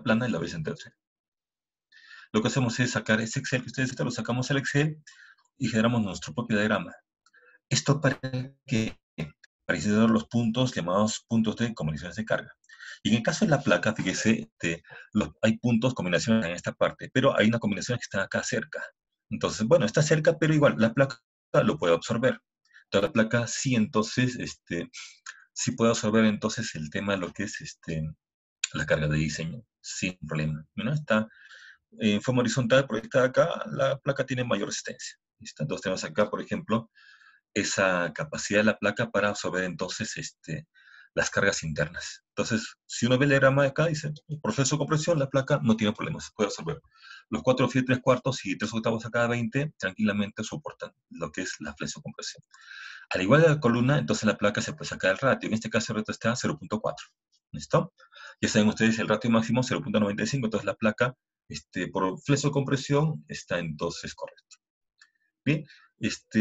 plana y la vista en 3D. Lo que hacemos es sacar ese Excel que ustedes están, lo sacamos al Excel y generamos nuestro propio diagrama. Esto para que para insertar los puntos llamados puntos de combinaciones de carga. Y en el caso de la placa, fíjese, hay puntos, combinaciones en esta parte, pero hay una combinación que está acá cerca. Entonces, bueno, está cerca, pero igual la placa lo puede absorber. Entonces, la placa sí, entonces, sí puede absorber entonces el tema de lo que es la carga de diseño, sin problema. ¿No? Está en forma horizontal proyectada acá, la placa tiene mayor resistencia. ¿Listo? Entonces tenemos acá, por ejemplo, esa capacidad de la placa para absorber entonces las cargas internas. Entonces, si uno ve el diagrama de acá, dice, por proceso de compresión, la placa no tiene problemas, puede absorber. Los 4 fie 3/4 y 3/8 a cada 20 tranquilamente soportan lo que es la flexocompresión. Al igual que la columna, entonces la placa se puede sacar el ratio. En este caso el ratio está a 0.4. ¿Listo? Ya saben ustedes el ratio máximo 0.95, entonces la placa por flexocompresión está entonces correcto. Bien,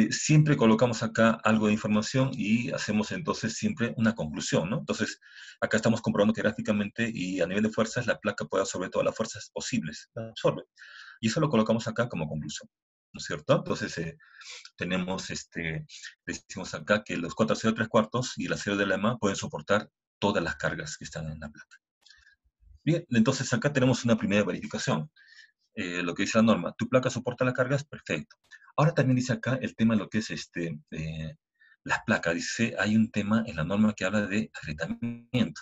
siempre colocamos acá algo de información y hacemos entonces siempre una conclusión, ¿no? Entonces, acá estamos comprobando que gráficamente y a nivel de fuerzas la placa puede absorber todas las fuerzas posibles, la absorbe. Y eso lo colocamos acá como conclusión, ¿no es cierto? Entonces, tenemos, decimos acá que los 4 acero 3/4 y el acero de la EMA pueden soportar todas las cargas que están en la placa. Bien, entonces acá tenemos una primera verificación. Lo que dice la norma, tu placa soporta las cargas, perfecto. Ahora también dice acá el tema de lo que es las placas. Dice, hay un tema en la norma que habla de agrietamiento.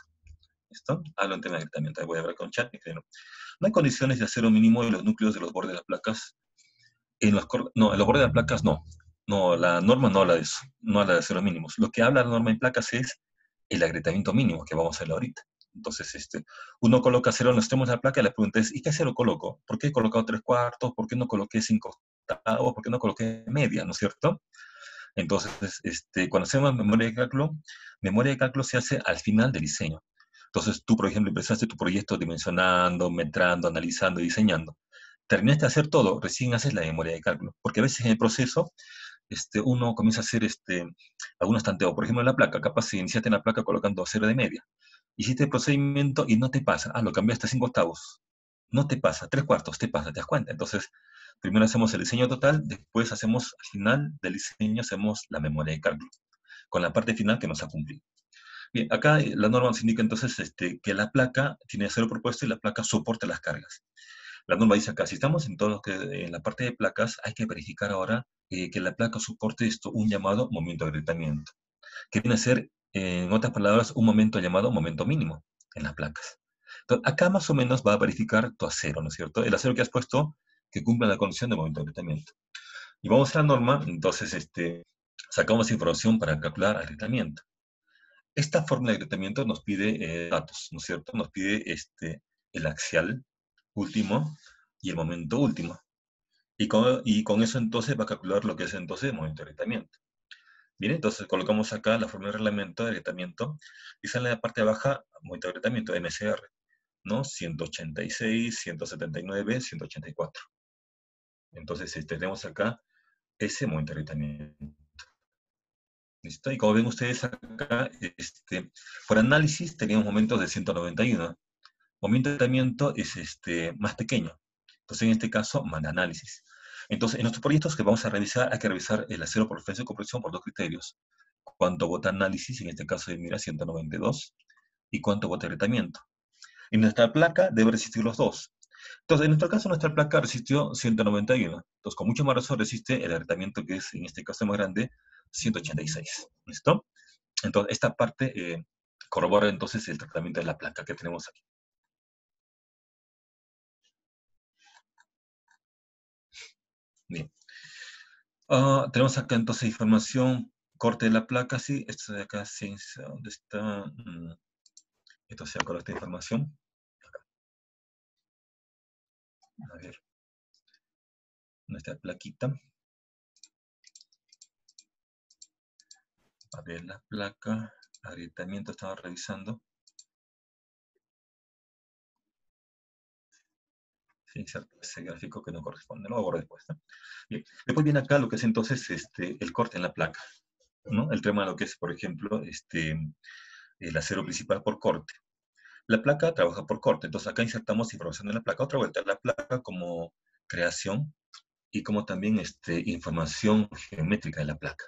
¿Listo? Habla un tema de agrietamiento. Ahí voy a ver con chat. No hay condiciones de acero mínimo en los núcleos de los bordes de las placas. No, en los bordes de las placas no. No, la norma no habla de eso. No habla de acero mínimos. Lo que habla la norma en placas es el agrietamiento mínimo, que vamos a ver ahorita. Entonces, uno coloca acero en los extremos de la placa y la pregunta es, ¿y qué acero coloco? ¿Por qué he colocado 3/4? ¿Por qué no coloqué 5/8? ¿Por qué no coloqué media? ¿No es cierto? Entonces, cuando hacemos memoria de cálculo se hace al final del diseño. Entonces, tú, por ejemplo, empezaste tu proyecto dimensionando, metrando, analizando, diseñando. Terminaste de hacer todo, recién haces la memoria de cálculo. Porque a veces en el proceso, uno comienza a hacer algunos tanteos. Por ejemplo, en la placa, capaz si iniciaste en la placa colocando acero de media. Hiciste el procedimiento y no te pasa. Lo cambiaste a 5/8. No te pasa. 3/4 te pasa, te das cuenta. Entonces, primero hacemos el diseño total, después hacemos, al final del diseño, hacemos la memoria de cálculo, con la parte final que nos ha cumplido. Bien, acá la norma nos indica entonces que la placa tiene acero propuesto y la placa soporta las cargas. La norma dice acá, si estamos en todo lo que en la parte de placas, hay que verificar ahora que la placa soporte un llamado momento de agrietamiento, que viene a ser, en otras palabras, un momento llamado momento mínimo en las placas. Entonces, acá más o menos va a verificar tu acero, ¿no es cierto? El acero que has puesto que cumpla la condición de momento de agrietamiento. Y vamos a la norma, entonces sacamos información para calcular agrietamiento. Esta fórmula de agrietamiento nos pide datos, ¿no es cierto? Nos pide el axial último y el momento último. Y con eso entonces va a calcular lo que es entonces el momento de agrietamiento. Bien, entonces colocamos acá la fórmula de reglamento de agrietamiento y sale en la parte baja momento de agrietamiento, MCR, ¿no? 186, 179, 184. Entonces tenemos acá ese momento de agrietamiento. ¿Listo? Y como ven ustedes acá, por análisis teníamos momentos de 191. Momento de agrietamiento es más pequeño. Entonces en este caso, manda análisis. Entonces, en nuestros proyectos que vamos a revisar, hay que revisar el acero por flexo de compresión por dos criterios. Cuánto bota análisis, en este caso de mira 192, y cuánto bota agrietamiento. En nuestra placa debe resistir los dos. Entonces, en nuestro caso, nuestra placa resistió 191. Entonces, con mucho más razón resiste el agrietamiento, que es, en este caso más grande, 186. ¿Listo? Entonces, esta parte corrobora entonces el tratamiento de la placa que tenemos aquí. Bien. Tenemos acá entonces información, corte de la placa, sí, esto de acá, ciencia, ¿dónde está? Entonces acá esta información. A ver, nuestra plaquita. A ver, la placa, agrietamiento, estaba revisando. Sí, cierto, ese gráfico que no corresponde, lo hago después, ¿no? Bien, después viene acá lo que es entonces el corte en la placa, ¿no? El tema de lo que es, por ejemplo, el acero principal por corte. La placa trabaja por corte, entonces acá insertamos información de la placa. Otra vuelta, la placa como creación y como también información geométrica de la placa.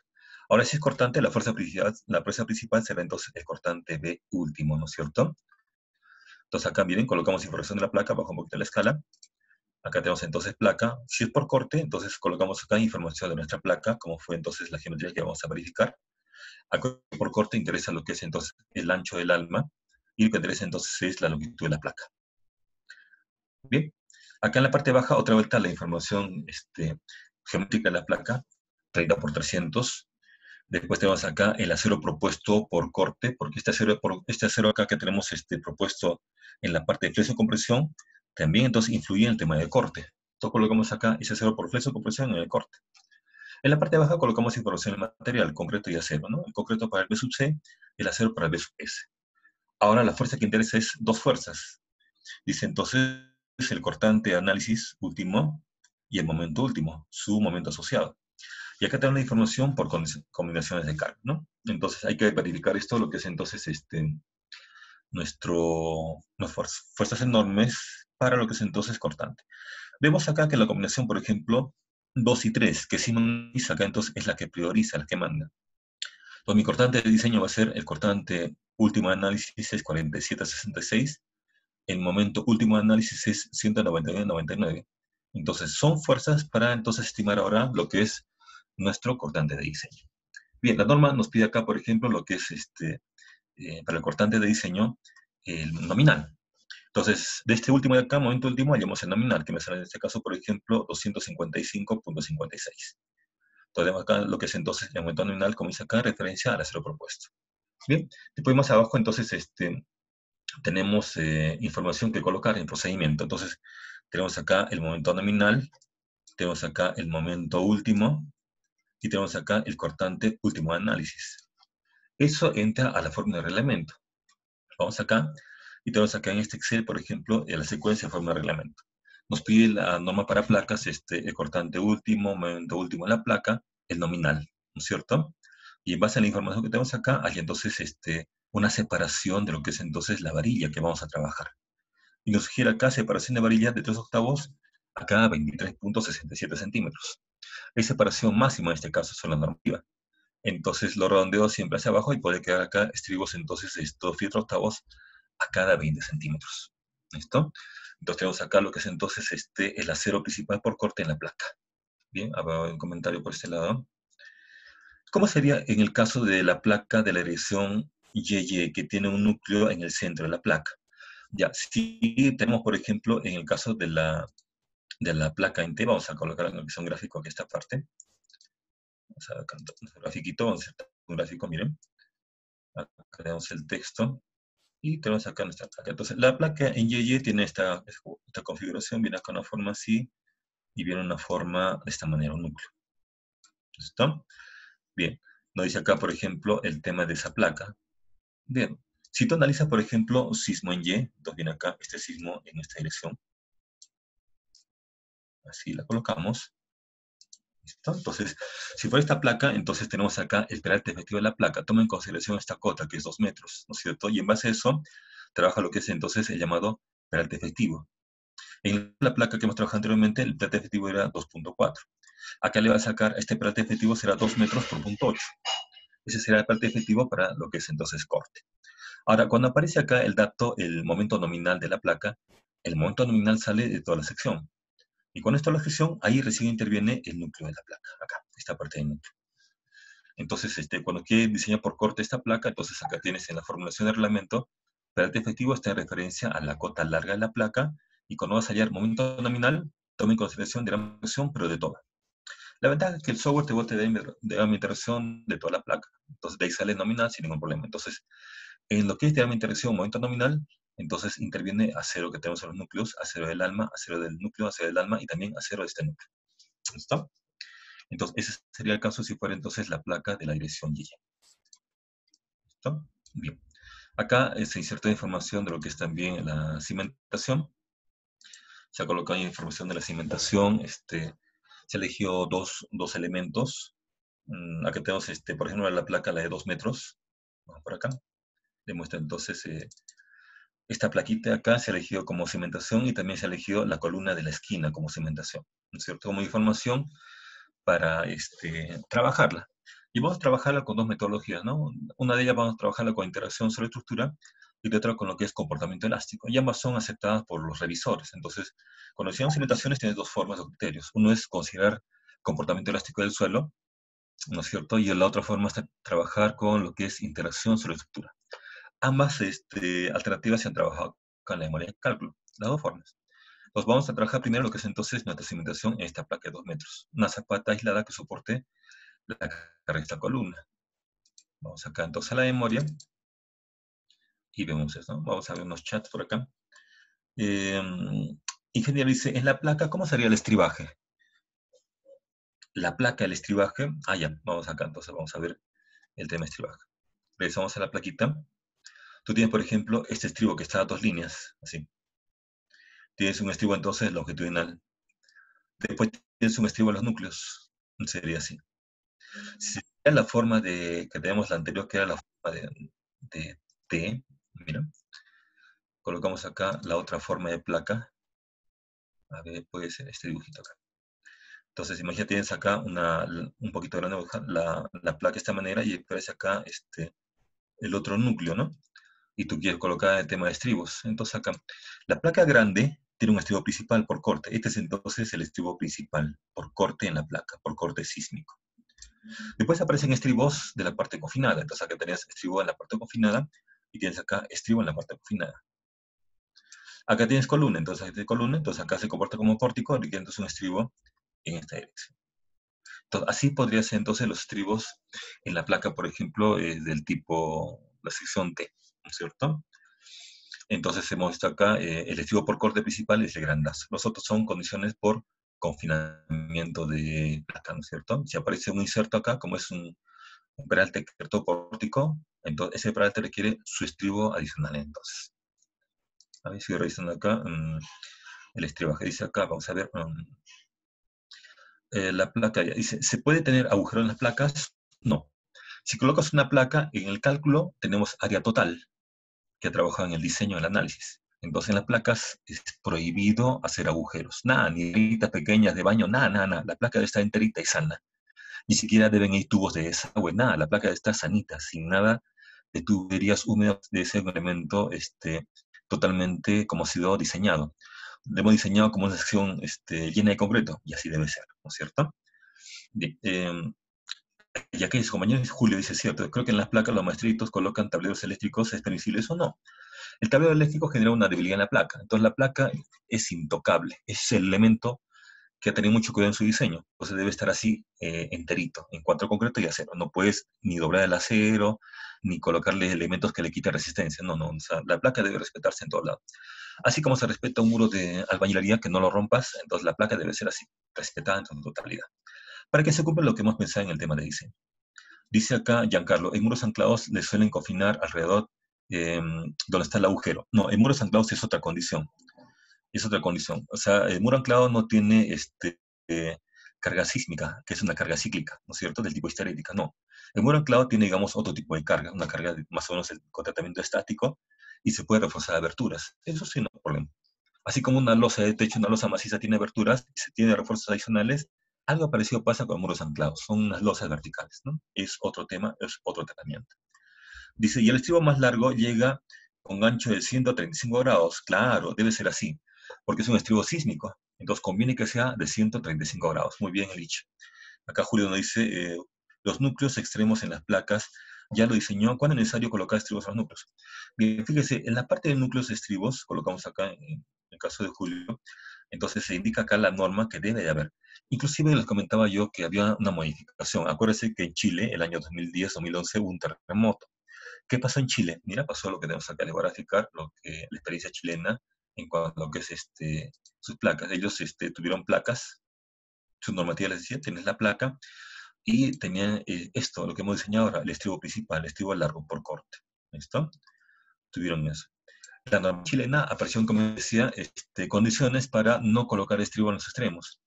Ahora, si es cortante, la fuerza principal será entonces el cortante B último, ¿no es cierto? Entonces acá, miren, colocamos información de la placa, bajo un poquito la escala. Acá tenemos entonces placa. Si es por corte, entonces colocamos acá información de nuestra placa, como fue entonces la geometría que vamos a verificar. Acá por corte interesa lo que es entonces el ancho del alma, y lo que interesa entonces es la longitud de la placa. Bien, acá en la parte baja, otra vuelta la información geométrica de la placa, 30 por 300. Después tenemos acá el acero propuesto por corte, porque este acero acá que tenemos propuesto en la parte de flexión-compresión, también entonces influye en el tema del corte. Entonces colocamos acá ese acero por flexión-compresión en el corte. En la parte baja colocamos información del material, concreto y acero, ¿no? El concreto para el B sub C, el acero para el B sub S. Ahora la fuerza que interesa es dos fuerzas. Dice entonces el cortante de análisis último y el momento último, su momento asociado. Y acá tenemos la información por combinaciones de carga, ¿no? Entonces hay que verificar esto, lo que es entonces nuestras fuerzas enormes para lo que es entonces cortante. Vemos acá que la combinación, por ejemplo, 2 y 3, que Siemens acá entonces es la que prioriza, la que manda. Entonces mi cortante de diseño va a ser el cortante último de análisis es 47,66, el momento último de análisis es 199,99. Entonces son fuerzas para entonces estimar ahora lo que es nuestro cortante de diseño. Bien, la norma nos pide acá, por ejemplo, lo que es para el cortante de diseño, el nominal. Entonces, de este último de acá, momento último, hallamos el nominal, que me sale en este caso, por ejemplo, 255,56. Entonces, acá lo que es entonces el momento nominal, como dice acá, referencia al acero propuesto. Bien, después más abajo, entonces, tenemos información que colocar en procedimiento. Entonces, tenemos acá el momento nominal, tenemos acá el momento último, y tenemos acá el cortante último de análisis. Eso entra a la fórmula de reglamento. Vamos acá, y tenemos acá en este Excel, por ejemplo, la secuencia de fórmula de reglamento. Nos pide la norma para placas, el cortante último, momento último en la placa, el nominal, ¿no es cierto? Y en base a la información que tenemos acá, hay entonces una separación de lo que es entonces la varilla que vamos a trabajar. Y nos sugiere acá separación de varilla de 3/8 a cada 23,67 centímetros. Hay separación máxima en este caso, son la normativa. Entonces lo redondeo siempre hacia abajo y puede quedar acá estribos entonces 2/8 a cada 20 centímetros. ¿Listo? Entonces tenemos acá lo que es entonces el acero principal por corte en la placa. Bien, hago un comentario por este lado. ¿Cómo sería en el caso de la placa de la dirección YY que tiene un núcleo en el centro de la placa? Ya, si tenemos, por ejemplo, en el caso de la placa en T, vamos a colocar en la visión gráfico aquí esta parte. Vamos a sacar un grafiquito, vamos a hacer un gráfico, miren. Acá tenemos el texto y tenemos acá nuestra placa. Entonces, la placa en YY tiene esta configuración, viene acá una forma así y viene una forma de esta manera, un núcleo. ¿Listo? Bien, nos dice acá, por ejemplo, el tema de esa placa. Bien, si tú analizas, por ejemplo, sismo en Y, entonces viene acá este sismo en esta dirección. Así la colocamos. ¿Listo? Entonces, si fuera esta placa, entonces tenemos acá el peralte efectivo de la placa. Toma en consideración esta cota, que es 2 metros, ¿no es cierto? Y en base a eso, trabaja lo que es entonces el llamado peralte efectivo. En la placa que hemos trabajado anteriormente, el peralte efectivo era 2,4. Acá le va a sacar, este peralte efectivo será 2 metros por 0,8. Ese será el peralte efectivo para lo que es entonces corte. Ahora, cuando aparece acá el dato, el momento nominal de la placa, el momento nominal sale de toda la sección. Y con esta la sección, ahí recién interviene el núcleo de la placa, acá, esta parte del núcleo. Entonces, cuando quieres diseñar por corte esta placa, entonces acá tienes en la formulación del reglamento, peralta efectivo está en referencia a la cota larga de la placa, y cuando vas a hallar momento nominal, toma en consideración diagrama de interacción, pero de toda. La ventaja es que el software te bote diagrama de interacción de toda la placa. Entonces, de ahí sale nominal sin ningún problema. Entonces, en lo que es diagrama de interacción, momento nominal, entonces interviene acero que tenemos en los núcleos, acero del alma, acero del núcleo, acero del alma, y también acero de este núcleo. ¿Listo? Entonces, ese sería el caso si fuera entonces la placa de la dirección Y. ¿Listo? Bien. Acá se inserta información de lo que es también la cimentación. Se ha colocado información de la cimentación. Se eligió dos elementos. Acá tenemos, por ejemplo, la placa, la de 2 metros. Vamos por acá. Le muestra entonces esta plaquita de acá se ha elegido como cimentación, y también se ha elegido la columna de la esquina como cimentación, ¿no es cierto? Como información para trabajarla. Y vamos a trabajarla con dos metodologías, ¿no? Una de ellas vamos a trabajarla con interacción sobre estructura, y la otra con lo que es comportamiento elástico. Y ambas son aceptadas por los revisores. Entonces, cuando decimos cimentaciones, tienes dos formas o criterios. Uno es considerar comportamiento elástico del suelo, ¿no es cierto? Y la otra forma es trabajar con lo que es interacción sobre estructura. Ambas alternativas se han trabajado con la memoria de cálculo, las dos formas. Pues vamos a trabajar primero lo que es entonces nuestra cimentación en esta placa de 2 metros. Una zapata aislada que soporte la carga de esta columna. Vamos acá entonces a la memoria y vemos eso, ¿no? Vamos a ver unos chats por acá. Ingeniero dice, en la placa, ¿cómo sería el estribaje? La placa del estribaje, ya, vamos acá, entonces vamos a ver el tema estribaje. Regresamos a la plaquita. Tú tienes, por ejemplo, este estribo que está a 2 líneas, así. Tienes un estribo entonces longitudinal. Después tienes un estribo en los núcleos. Sería así. Si era la forma que tenemos la anterior, que era la forma de T, mira. Colocamos acá la otra forma de placa. A ver, puede ser este dibujito acá. Entonces, imagínate, tienes acá un poquito grande la placa de esta manera, y aparece acá el otro núcleo, ¿no? Y tú quieres colocar el tema de estribos. Entonces acá, la placa grande tiene un estribo principal por corte. Este es entonces el estribo principal por corte en la placa, por corte sísmico. Después aparecen estribos de la parte confinada. Entonces acá tenías estribo en la parte confinada, y tienes acá estribo en la parte confinada. Acá tienes columna, entonces acá se comporta como pórtico, y entonces un estribo en esta dirección. Entonces, así podría ser entonces los estribos en la placa, por ejemplo, del tipo, la sección T, ¿no es cierto? Entonces hemos visto acá, el estribo por corte principal es el grandazo. Los otros son condiciones por confinamiento de placa, ¿no es cierto? Si aparece un inserto acá, como es un peralte pórtico, entonces ese peralte requiere su estribo adicional entonces. A ver, sigo revisando acá el estribaje. Dice acá, vamos a ver, la placa, dice, ¿se puede tener agujero en las placas? No. Si colocas una placa, en el cálculo tenemos área total, que ha trabajado en el diseño del análisis. Entonces en las placas es prohibido hacer agujeros. Nada, ni gritas pequeñas de baño, nada, nada, nada. La placa debe estar enterita y sana. Ni siquiera deben ir tubos de desagüe, nada. La placa debe estar sanita, sin nada de tuberías húmedas, de ese elemento totalmente como ha sido diseñado. Lo hemos diseñado como una sección llena de concreto, y así debe ser, ¿no es cierto? Bien, ya que su compañero Julio dice cierto, creo que en las placas los maestritos colocan tableros eléctricos, ¿es permisible eso? No. El tablero eléctrico genera una debilidad en la placa, entonces la placa es intocable, es el elemento que ha tenido mucho cuidado en su diseño, entonces debe estar así enterito, en cuanto a concreto y acero. No puedes ni doblar el acero, ni colocarle elementos que le quiten resistencia, no, o sea, la placa debe respetarse en todos lados. Así como se respeta un muro de albañilería, que no lo rompas, entonces la placa debe ser así, respetada en su totalidad, para que se cumpla lo que hemos pensado en el tema de diseño. Dice acá Giancarlo, en muros anclados le suelen confinar alrededor donde está el agujero. No, en muros anclados es otra condición. Es otra condición. O sea, el muro anclado no tiene carga sísmica, que es una carga cíclica, ¿no es cierto?, del tipo histerética, no. El muro anclado tiene, digamos, otro tipo de carga, una carga más o menos con tratamiento estático, y se puede reforzar aberturas. Eso sí, no hay problema. Así como una losa de techo, una losa maciza tiene aberturas y se tiene refuerzos adicionales, algo parecido pasa con muros anclados. Son unas losas verticales, ¿no? Es otro tema, es otro tratamiento. Dice, y el estribo más largo llega con ancho de 135 grados. Claro, debe ser así, porque es un estribo sísmico. Entonces conviene que sea de 135 grados. Muy bien, Elich. Acá Julio nos dice, los núcleos extremos en las placas, ya lo diseñó, cuándo es necesario colocar estribos a los núcleos. Bien, fíjese, en la parte de núcleos de estribos, colocamos acá en el caso de Julio, entonces se indica acá la norma que debe de haber. Inclusive les comentaba yo que había una modificación. Acuérdense que en Chile, el año 2010-2011, hubo un terremoto. ¿Qué pasó en Chile? Mira, pasó lo que tenemos acá. Les voy a graficar la experiencia chilena en cuanto a lo que es sus placas. Ellos tuvieron placas, su normativa les decía, tienes la placa, y tenían esto, lo que hemos diseñado ahora, el estribo principal, el estribo largo por corte. ¿Listo? Tuvieron eso. La norma chilena apareció, como decía, condiciones para no colocar estribo en los extremos.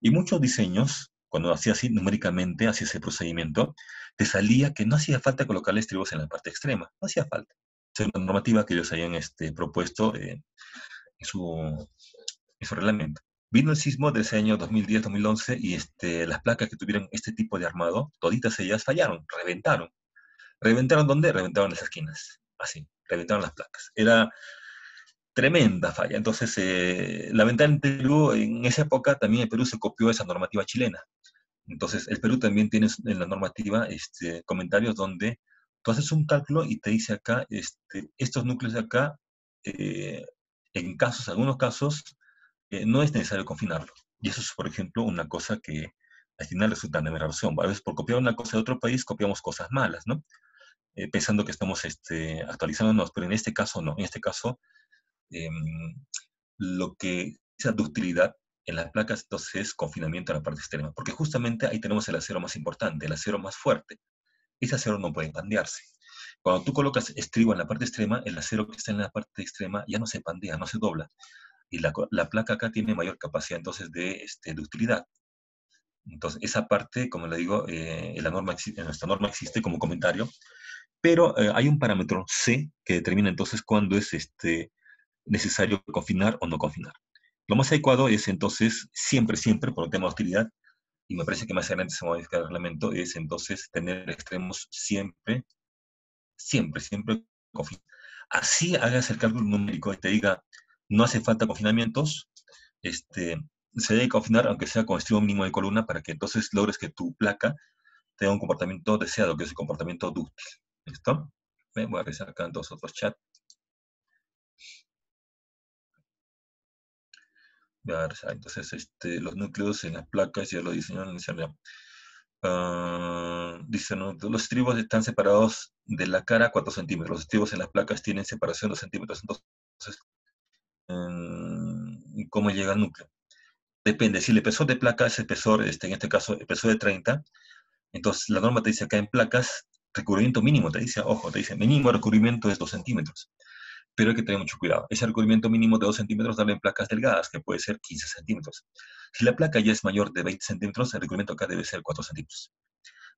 Y muchos diseños, cuando hacía así numéricamente, hacía ese procedimiento, te salía que no hacía falta colocarle estribos en la parte extrema. No hacía falta. Es una normativa que ellos habían propuesto en su reglamento. Vino el sismo de ese año 2010-2011 y las placas que tuvieron este tipo de armado, toditas ellas fallaron, reventaron. ¿Reventaron dónde? Reventaron las esquinas. Así, reventaron las placas. Era tremenda falla. Entonces, lamentablemente en esa época también el Perú se copió esa normativa chilena. Entonces, el Perú también tiene en la normativa comentarios donde tú haces un cálculo y te dice acá, estos núcleos de acá, en algunos casos, no es necesario confinarlo. Y eso es, por ejemplo, una cosa que al final resulta de razón. A veces por copiar una cosa de otro país, copiamos cosas malas, ¿no? Pensando que estamos actualizándonos, pero en este caso no. En este caso, lo que es de utilidad en las placas entonces es confinamiento a la parte externa, porque justamente ahí tenemos el acero más importante, el acero más fuerte. Ese acero no puede pandearse. Cuando tú colocas estribo en la parte extrema, el acero que está en la parte extrema ya no se pandea, no se dobla. Y la placa acá tiene mayor capacidad entonces de utilidad. Entonces, esa parte, como le digo, en nuestra norma existe como comentario, pero hay un parámetro C que determina entonces cuándo es necesario confinar o no confinar. Lo más adecuado es entonces, siempre, siempre, por el tema de hostilidad, y me parece que más adelante se va a modificar el reglamento, es entonces tener extremos siempre, siempre, siempre confinados. Así hagas el cálculo numérico y te diga, no hace falta confinamientos, se debe confinar aunque sea con estribo mínimo de columna para que entonces logres que tu placa tenga un comportamiento deseado, que es el comportamiento dúctil. ¿Listo? Voy a revisar acá en dos otros chats. Voy a revisar entonces los núcleos en las placas ya lo diseñaron. Dice, ¿no? Los estribos están separados de la cara 4 centímetros. Los estribos en las placas tienen separación de 2 centímetros. Entonces, ¿cómo llega al núcleo? Depende. Si el espesor de placa es espesor, en este caso, el espesor de 30, entonces la norma te dice acá en placas, recubrimiento mínimo, te dice, ojo, te dice, mínimo recubrimiento es 2 centímetros. Pero hay que tener mucho cuidado. Ese recubrimiento mínimo de 2 centímetros darle en placas delgadas, que puede ser 15 centímetros. Si la placa ya es mayor de 20 centímetros, el recubrimiento acá debe ser 4 centímetros.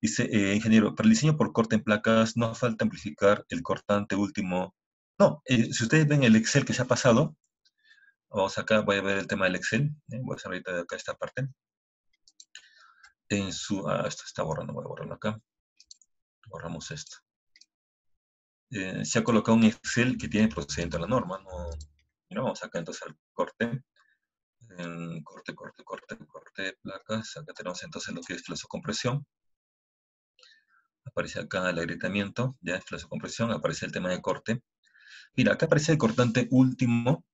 Dice, ingeniero, para el diseño por corte en placas no falta amplificar el cortante último. No, si ustedes ven el Excel que se ha pasado, vamos acá, voy a ver el tema del Excel. Voy a hacer ahorita de acá esta parte. Esto está borrando, voy a borrarlo acá. Borramos esto. Se ha colocado un Excel que tiene procedimiento a la norma. No, mira, vamos acá entonces al corte. Corte, placas. Acá tenemos entonces lo que es flexocompresión. Aparece acá el agrietamiento, ya es flexocompresión, aparece el tema de corte. Mira, acá aparece el cortante último.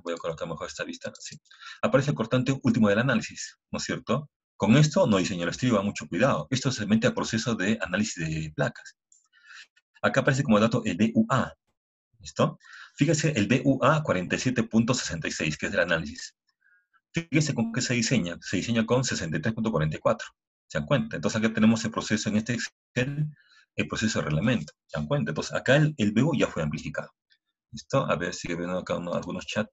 Voy a colocar mejor esta vista. Sí. Aparece el cortante último del análisis, ¿no es cierto? Con esto no diseño el estribo, mucho cuidado. Esto se mete al proceso de análisis de placas. Acá aparece como dato el BUA. ¿Listo? Fíjese el BUA 47.66, que es del análisis. Fíjese con qué se diseña. Se diseña con 63.44. ¿Se dan cuenta? Entonces acá tenemos el proceso en este Excel, el proceso de reglamento. ¿Se dan cuenta? Entonces acá el BU ya fue amplificado. ¿Listo? A ver, sigue viendo acá algunos chats.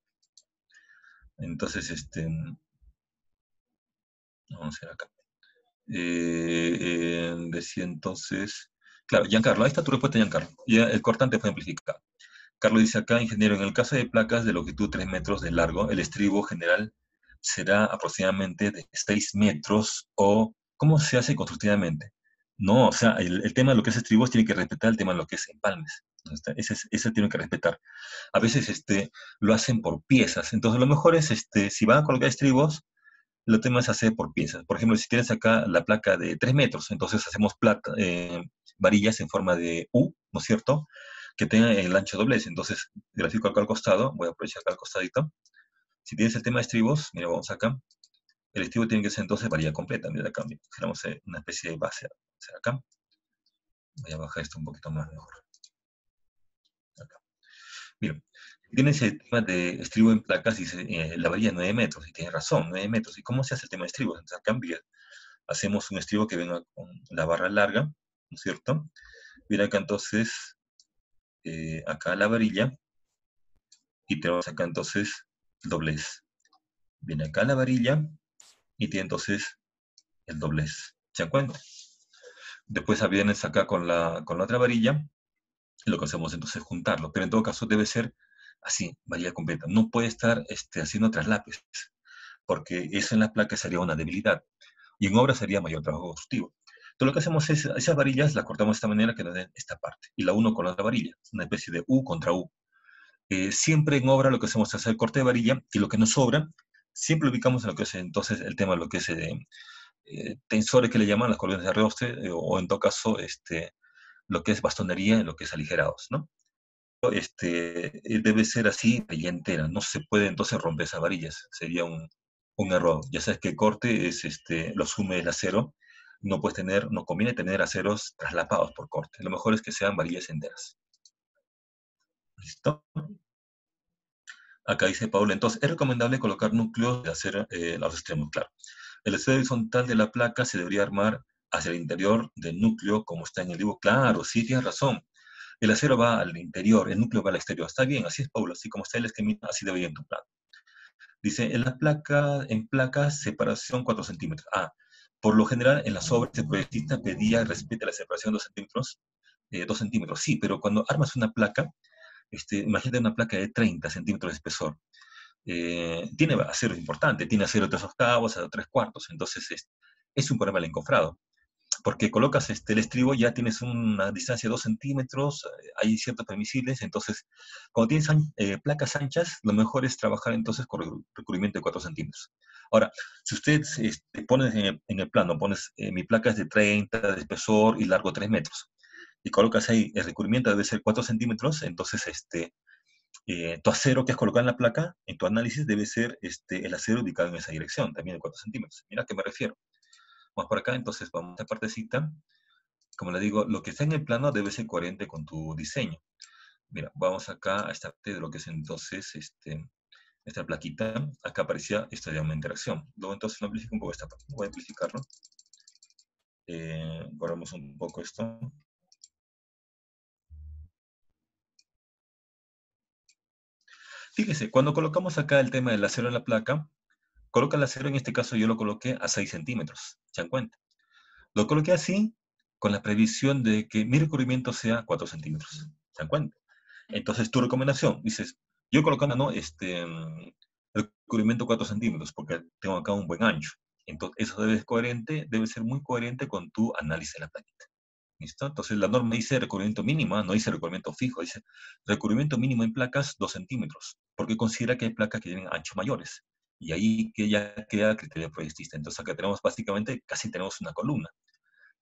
Entonces, vamos a ver acá. Decía entonces, claro, Giancarlo, ahí está tu respuesta, Giancarlo. Ya el cortante fue amplificado. Carlos dice acá, ingeniero, en el caso de placas de longitud 3 metros de largo, el estribo general será aproximadamente de 6 metros o ¿cómo se hace constructivamente? No, o sea, el tema de lo que es estribos tiene que respetar el tema de lo que es empalmes. Ese tiene que respetar. A veces lo hacen por piezas. Entonces lo mejor es, si van a colocar estribos, el tema es hacer por piezas. Por ejemplo, si tienes acá la placa de 3 metros, entonces hacemos varillas en forma de U, ¿no es cierto? Que tengan el ancho doblez. Entonces, grafico acá al costado, voy a aprovechar acá al costadito. Si tienes el tema de estribos, mira, vamos acá. El estribo tiene que ser entonces varilla completa. Mira acá, mira, generamos una especie de base. O sea, acá. Voy a bajar esto un poquito más mejor. Acá. Mira, tienes el tema de estribo en placas, dice la varilla 9 metros, y tienes razón, 9 metros. ¿Y cómo se hace el tema de estribos? Entonces acá hacemos un estribo que venga con la barra larga, ¿no es cierto? Viene acá entonces, acá la varilla, y tenemos acá entonces el doblez. Viene acá la varilla, y tiene entonces el doblez. ¿Se dan cuenta? Después vienes acá con la otra varilla, y lo que hacemos entonces es juntarlo. Pero en todo caso debe ser así, varilla completa. No puede estar haciendo traslapios, porque eso en la placa sería una debilidad. Y en obra sería mayor trabajo constructivo. Entonces lo que hacemos es, esas varillas las cortamos de esta manera que nos den esta parte, y la uno con la otra varilla, una especie de U contra U. Siempre en obra lo que hacemos es hacer corte de varilla, y lo que nos sobra, siempre lo ubicamos en lo que es entonces el tema, lo que es tensores que le llaman las columnas de arrastre, o en todo caso, lo que es bastonería, lo que es aligerados, ¿no? Debe ser así, y entera, no se puede entonces romper esas varillas, sería un error. Ya sabes que el corte es, lo asume el acero, no puedes tener, no conviene tener aceros traslapados por corte, lo mejor es que sean varillas enteras. ¿Listo? Acá dice Paula, entonces, es recomendable colocar núcleos de acero a los extremos, claro. El acero horizontal de la placa se debería armar hacia el interior del núcleo, como está en el dibujo. Claro, sí, tienes razón. El acero va al interior, el núcleo va al exterior. Está bien, así es, Paula, así como está el esquemita, así debe ir en tu plano. Dice, en placas, separación 4 centímetros. Ah, por lo general, en las obras el proyectista pedía respete a la separación 2 centímetros, 2 centímetros. Sí, pero cuando armas una placa, imagínate una placa de 30 centímetros de espesor. Tiene acero importante, tiene acero 3/8, acero 3/4, entonces es un problema el encofrado, porque colocas el estribo, ya tienes una distancia de 2 centímetros, hay ciertos permisibles, entonces cuando tienes placas anchas, lo mejor es trabajar entonces con recubrimiento de 4 centímetros. Ahora, si usted pones en el plano, pones mi placa es de 30 de espesor y largo 3 metros, y colocas ahí el recubrimiento debe ser 4 centímetros, entonces tu acero que has colocado en la placa, en tu análisis debe ser el acero ubicado en esa dirección, también de 4 centímetros. Mira a qué me refiero. Vamos por acá, entonces vamos a esta partecita. Como le digo, lo que está en el plano debe ser coherente con tu diseño. Mira, vamos acá a esta parte de lo que es entonces esta plaquita. Acá aparecía esta de una interacción. Luego entonces lo amplifico un poco esta parte. Voy a amplificarlo. Borramos un poco esto. Fíjese, cuando colocamos acá el tema del acero en la placa, coloca el acero, en este caso yo lo coloqué a 6 centímetros. ¿Se dan cuenta? Lo coloqué así con la previsión de que mi recubrimiento sea 4 centímetros. ¿Se dan cuenta? Entonces, tu recomendación, dices, yo colocando, ¿no? Recubrimiento 4 centímetros, porque tengo acá un buen ancho. Entonces, eso debe ser muy coherente con tu análisis de la plaquita. ¿Listo? Entonces, la norma dice recubrimiento mínimo, no dice recubrimiento fijo, dice recubrimiento mínimo en placas 2 centímetros, porque considera que hay placas que tienen anchos mayores. Y ahí que ya queda criterio proyectista. Entonces, acá tenemos básicamente, casi tenemos una columna.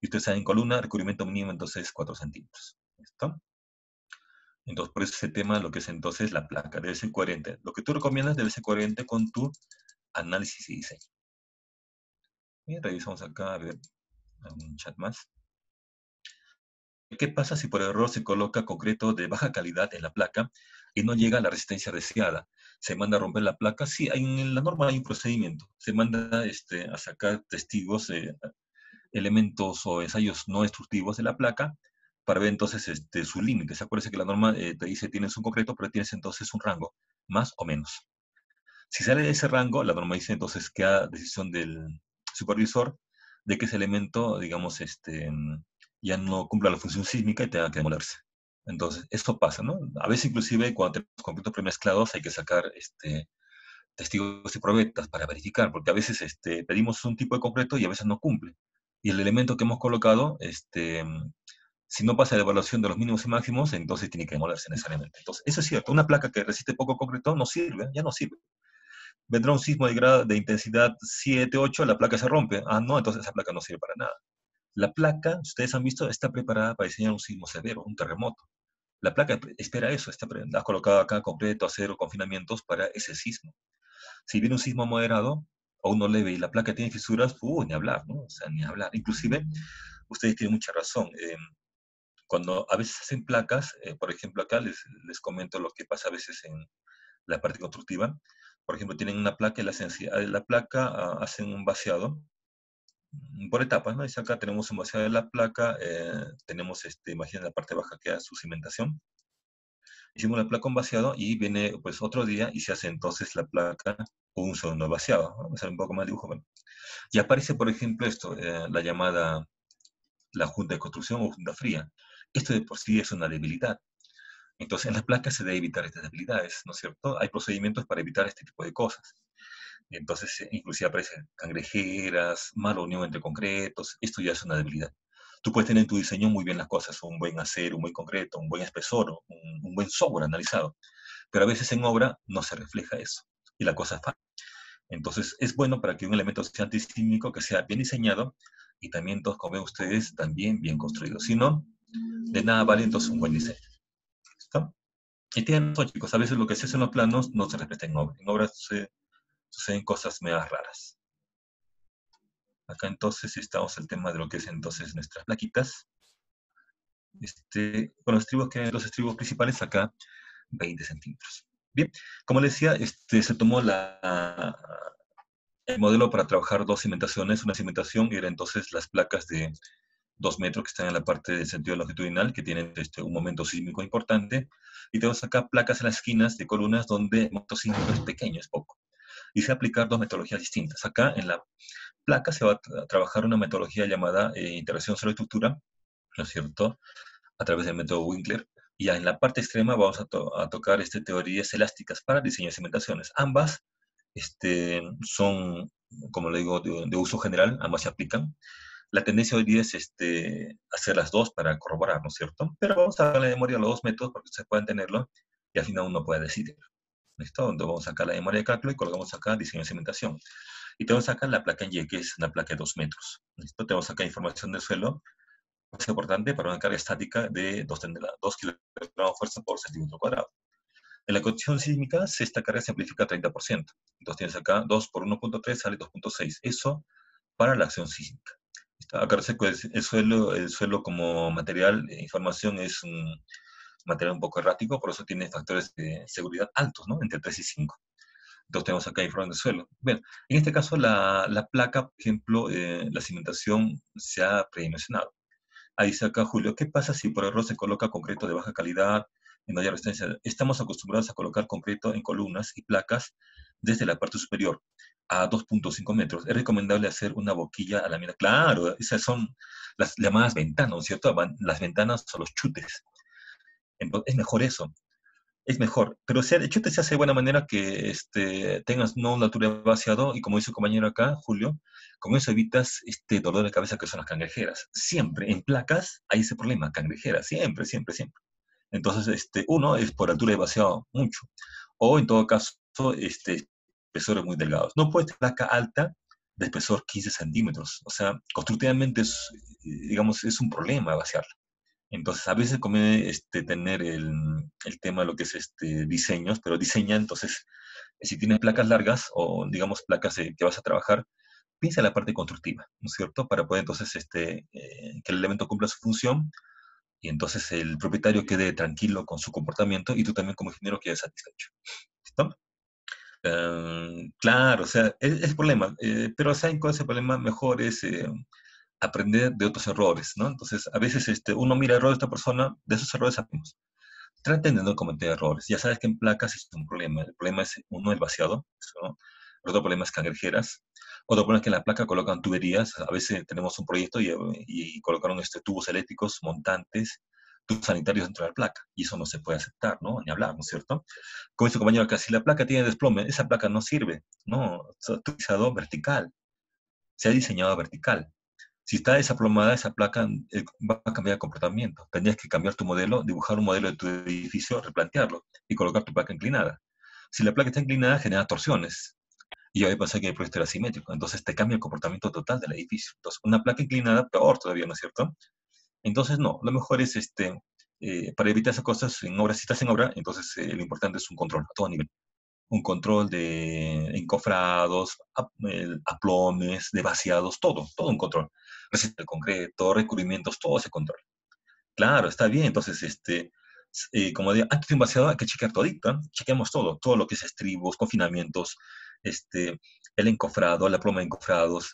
Y ustedes saben, columna, recubrimiento mínimo entonces 4 centímetros. ¿Listo? Entonces, por eso ese tema, lo que es entonces la placa, debe ser coherente. Lo que tú recomiendas debe ser coherente con tu análisis y diseño. Bien, revisamos acá, a ver, un chat más. ¿Qué pasa si por error se coloca concreto de baja calidad en la placa y no llega a la resistencia deseada? ¿Se manda a romper la placa? Sí, en la norma hay un procedimiento. Se manda a sacar testigos, elementos o ensayos no destructivos de la placa para ver entonces su límite. Se acuerda que la norma te dice tienes un concreto, pero tienes entonces un rango, más o menos. Si sale de ese rango, la norma dice entonces queda decisión del supervisor de que ese elemento, digamos, ya no cumpla la función sísmica y tenga que demolerse. Entonces, esto pasa, ¿no? A veces inclusive cuando tenemos concretos premezclados hay que sacar testigos y probetas para verificar, porque a veces pedimos un tipo de concreto y a veces no cumple. Y el elemento que hemos colocado, si no pasa la evaluación de los mínimos y máximos, entonces tiene que demolerse necesariamente. Entonces, eso es cierto. Una placa que resiste poco concreto no sirve, ya no sirve. vendrá un sismo de intensidad 7, 8, la placa se rompe. Ah, no, entonces esa placa no sirve para nada. La placa, ustedes han visto, está preparada para diseñar un sismo severo, un terremoto. La placa espera eso, ha colocado acá concreto, acero, confinamientos para ese sismo. Si viene un sismo moderado o uno leve y la placa tiene fisuras, ni hablar, ¿no? O sea, ni hablar. Inclusive, ustedes tienen mucha razón. Cuando a veces hacen placas, por ejemplo, acá les comento lo que pasa a veces en la parte constructiva. Por ejemplo, tienen una placa y la placa hacen un vaciado por etapas, ¿no? Dice acá tenemos un vaciado de la placa, tenemos, imaginen la parte baja que es su cimentación. Hicimos la placa con vaciado y viene pues otro día y se hace entonces la placa con un segundo vaciado. Vamos a ver un poco más de dibujo. Bueno. Y aparece, por ejemplo, esto, la llamada la junta de construcción o junta fría. Esto de por sí es una debilidad. Entonces, en las placas se debe evitar estas debilidades, ¿no es cierto? Hay procedimientos para evitar este tipo de cosas. Entonces, inclusive aparecen cangrejeras, mala unión entre concretos. Esto ya es una debilidad. Tú puedes tener en tu diseño muy bien las cosas, un buen acero, un buen concreto, un buen espesor, un buen software analizado. Pero a veces en obra no se refleja eso y la cosa falla. Entonces, es bueno para que un elemento sea antisísmico, que sea bien diseñado y también, todos, como ven ustedes, también bien construido. Si no, de nada vale entonces un buen diseño. ¿Está? Y tienen razón, chicos, a veces lo que se hace en los planos no se respeta en obra. En obra suceden cosas medias raras. Acá entonces estamos el tema de lo que es entonces nuestras plaquitas. Con los estribos, que los estribos principales acá, 20 centímetros. Bien, como les decía, se tomó el modelo para trabajar dos cimentaciones. Una cimentación era entonces las placas de 2 metros que están en la parte del sentido longitudinal, que tienen un momento sísmico importante. Y tenemos acá placas en las esquinas de columnas donde el momento sísmico es pequeño, es poco. Y se aplicar dos metodologías distintas. Acá en la placa se va a trabajar una metodología llamada interacción sobre-estructura, ¿no es cierto?, a través del método Winkler. Y ya en la parte extrema vamos a tocar teorías elásticas para diseño de cimentaciones. Ambas son, como le digo, de uso general, ambas se aplican. La tendencia hoy día es hacer las dos para corroborar, ¿no es cierto? Pero vamos a darle de memoria los dos métodos porque ustedes pueden tenerlo y al final uno puede decidir. ¿Listo? Entonces vamos a sacar la memoria de cálculo y colocamos acá diseño de cimentación. Y tenemos acá la placa en Y, que es una placa de 2 metros. ¿Listo? Tenemos acá información del suelo, es importante para una carga estática de 2 kilogramos de fuerza por centímetro cuadrado. En la condición sísmica, esta carga se amplifica 30%. Entonces tienes acá 2 por 1.3 sale 2.6. Eso para la acción sísmica. Acá el suelo como material de información es un material un poco errático, por eso tiene factores de seguridad altos, ¿no? Entre 3 y 5. Entonces tenemos acá información del suelo. Bien, en este caso la placa, por ejemplo, la cimentación se ha predimensionado. Ahí dice acá Julio, ¿qué pasa si por error se coloca concreto de baja calidad y no hay resistencia? Estamos acostumbrados a colocar concreto en columnas y placas desde la parte superior a 2.5 metros. Es recomendable hacer una boquilla a la mina. Claro, esas son las llamadas ventanas, ¿cierto? Las ventanas son los chutes. Entonces, es mejor eso. Es mejor, pero el chute se hace de buena manera que tengas una altura de vaciado y como dice el compañero acá, Julio, con eso evitas este dolor de cabeza que son las cangrejeras. Siempre en placas hay ese problema, cangrejeras, siempre, siempre, siempre. Entonces, uno es por altura de vaciado mucho, o en todo caso, espesores muy delgados. No puede tener placa alta de espesor 15 centímetros, o sea, constructivamente digamos, es un problema vaciarla. Entonces, a veces conviene tener el tema de lo que es diseños, pero diseña, entonces, si tienes placas largas o, digamos, placas que vas a trabajar, piensa en la parte constructiva, ¿no es cierto? Para poder, entonces, que el elemento cumpla su función y entonces el propietario quede tranquilo con su comportamiento y tú también como ingeniero quedes satisfecho. ¿Listo? Claro, o sea, es el problema, pero ¿saben cuál es el problema? Mejor es aprender de otros errores, ¿no? Entonces, a veces uno mira errores de esta persona, de esos errores aprendemos. Traten de no cometer errores. Ya sabes que en placas es un problema. El problema es, uno, el vaciado, ¿no? El otro problema es cangrejeras. Otro problema es que en la placa colocan tuberías. A veces tenemos un proyecto y colocaron tubos eléctricos, montantes, tubos sanitarios dentro de la placa. Y eso no se puede aceptar, ¿no? Ni hablar, ¿no es cierto? Como dice el compañero acá, si la placa tiene desplome, esa placa no sirve, ¿no? Se ha utilizado vertical. Se ha diseñado vertical. Si está desaplomada, esa placa va a cambiar de comportamiento. Tendrías que cambiar tu modelo, dibujar un modelo de tu edificio, replantearlo y colocar tu placa inclinada. Si la placa está inclinada, genera torsiones. Y yo había pensado que el proyecto era simétrico, entonces te cambia el comportamiento total del edificio. Entonces, una placa inclinada, peor todavía, ¿no es cierto? Entonces, no, lo mejor es, para evitar esas cosas en obras, si estás en obra, entonces lo importante es un control a todo nivel. Un control de encofrados, aplomes, de vaciados, todo un control. Resistente de concreto, recubrimientos, todo ese control. Claro, está bien. Entonces, como de, antes de un vaciado hay que chequear todito, ¿no? Chequeamos todo lo que es estribos, confinamientos, este, el encofrado, la ploma de encofrados,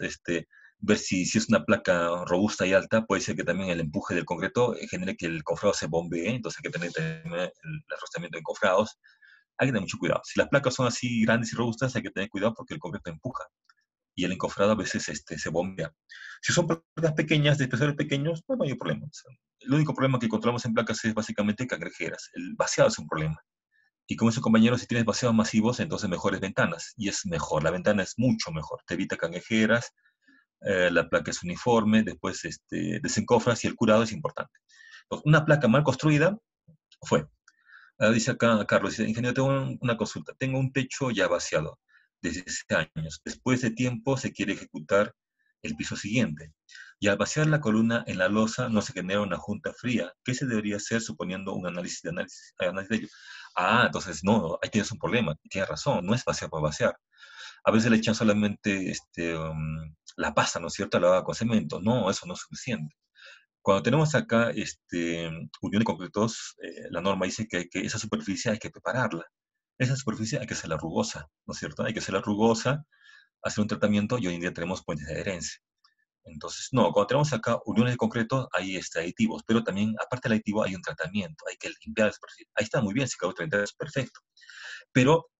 ver si es una placa robusta y alta, puede ser que también el empuje del concreto genere que el encofrado se bombee, entonces hay que tener también el arrostramiento de encofrados. Hay que tener mucho cuidado. Si las placas son así grandes y robustas, hay que tener cuidado porque el concreto empuja y el encofrado a veces se bombea. Si son placas pequeñas, de espesores pequeños, no hay problema. O sea, el único problema que encontramos en placas es básicamente cangrejeras. El vaciado es un problema. Y como dice compañero, si tienes vaciados masivos, entonces mejores ventanas. Y es mejor, la ventana es mucho mejor. Te evita cangrejeras, la placa es uniforme, después desencofras y el curado es importante. Entonces, una placa mal construida fue. Dice acá Carlos, dice, ingeniero, tengo una consulta. Tengo un techo ya vaciado desde 17 años. Después de tiempo se quiere ejecutar el piso siguiente. Y al vaciar la columna en la losa no se genera una junta fría. ¿Qué se debería hacer suponiendo un análisis de ello? Ah, entonces no, ahí tienes un problema. Tienes razón, no es vaciar por vaciar. A veces le echan solamente la pasta, ¿no es cierto? La con cemento. No, eso no es suficiente. Cuando tenemos acá unión de concretos, la norma dice que esa superficie hay que prepararla. Esa superficie hay que hacerla rugosa, ¿no es cierto? Hay que hacerla rugosa, hacer un tratamiento y hoy en día tenemos puentes de adherencia. Entonces, no, cuando tenemos acá uniones de concreto hay aditivos, pero también, aparte del aditivo, hay un tratamiento, hay que limpiar la superficie. Ahí está muy bien, secador 30 es perfecto. Pero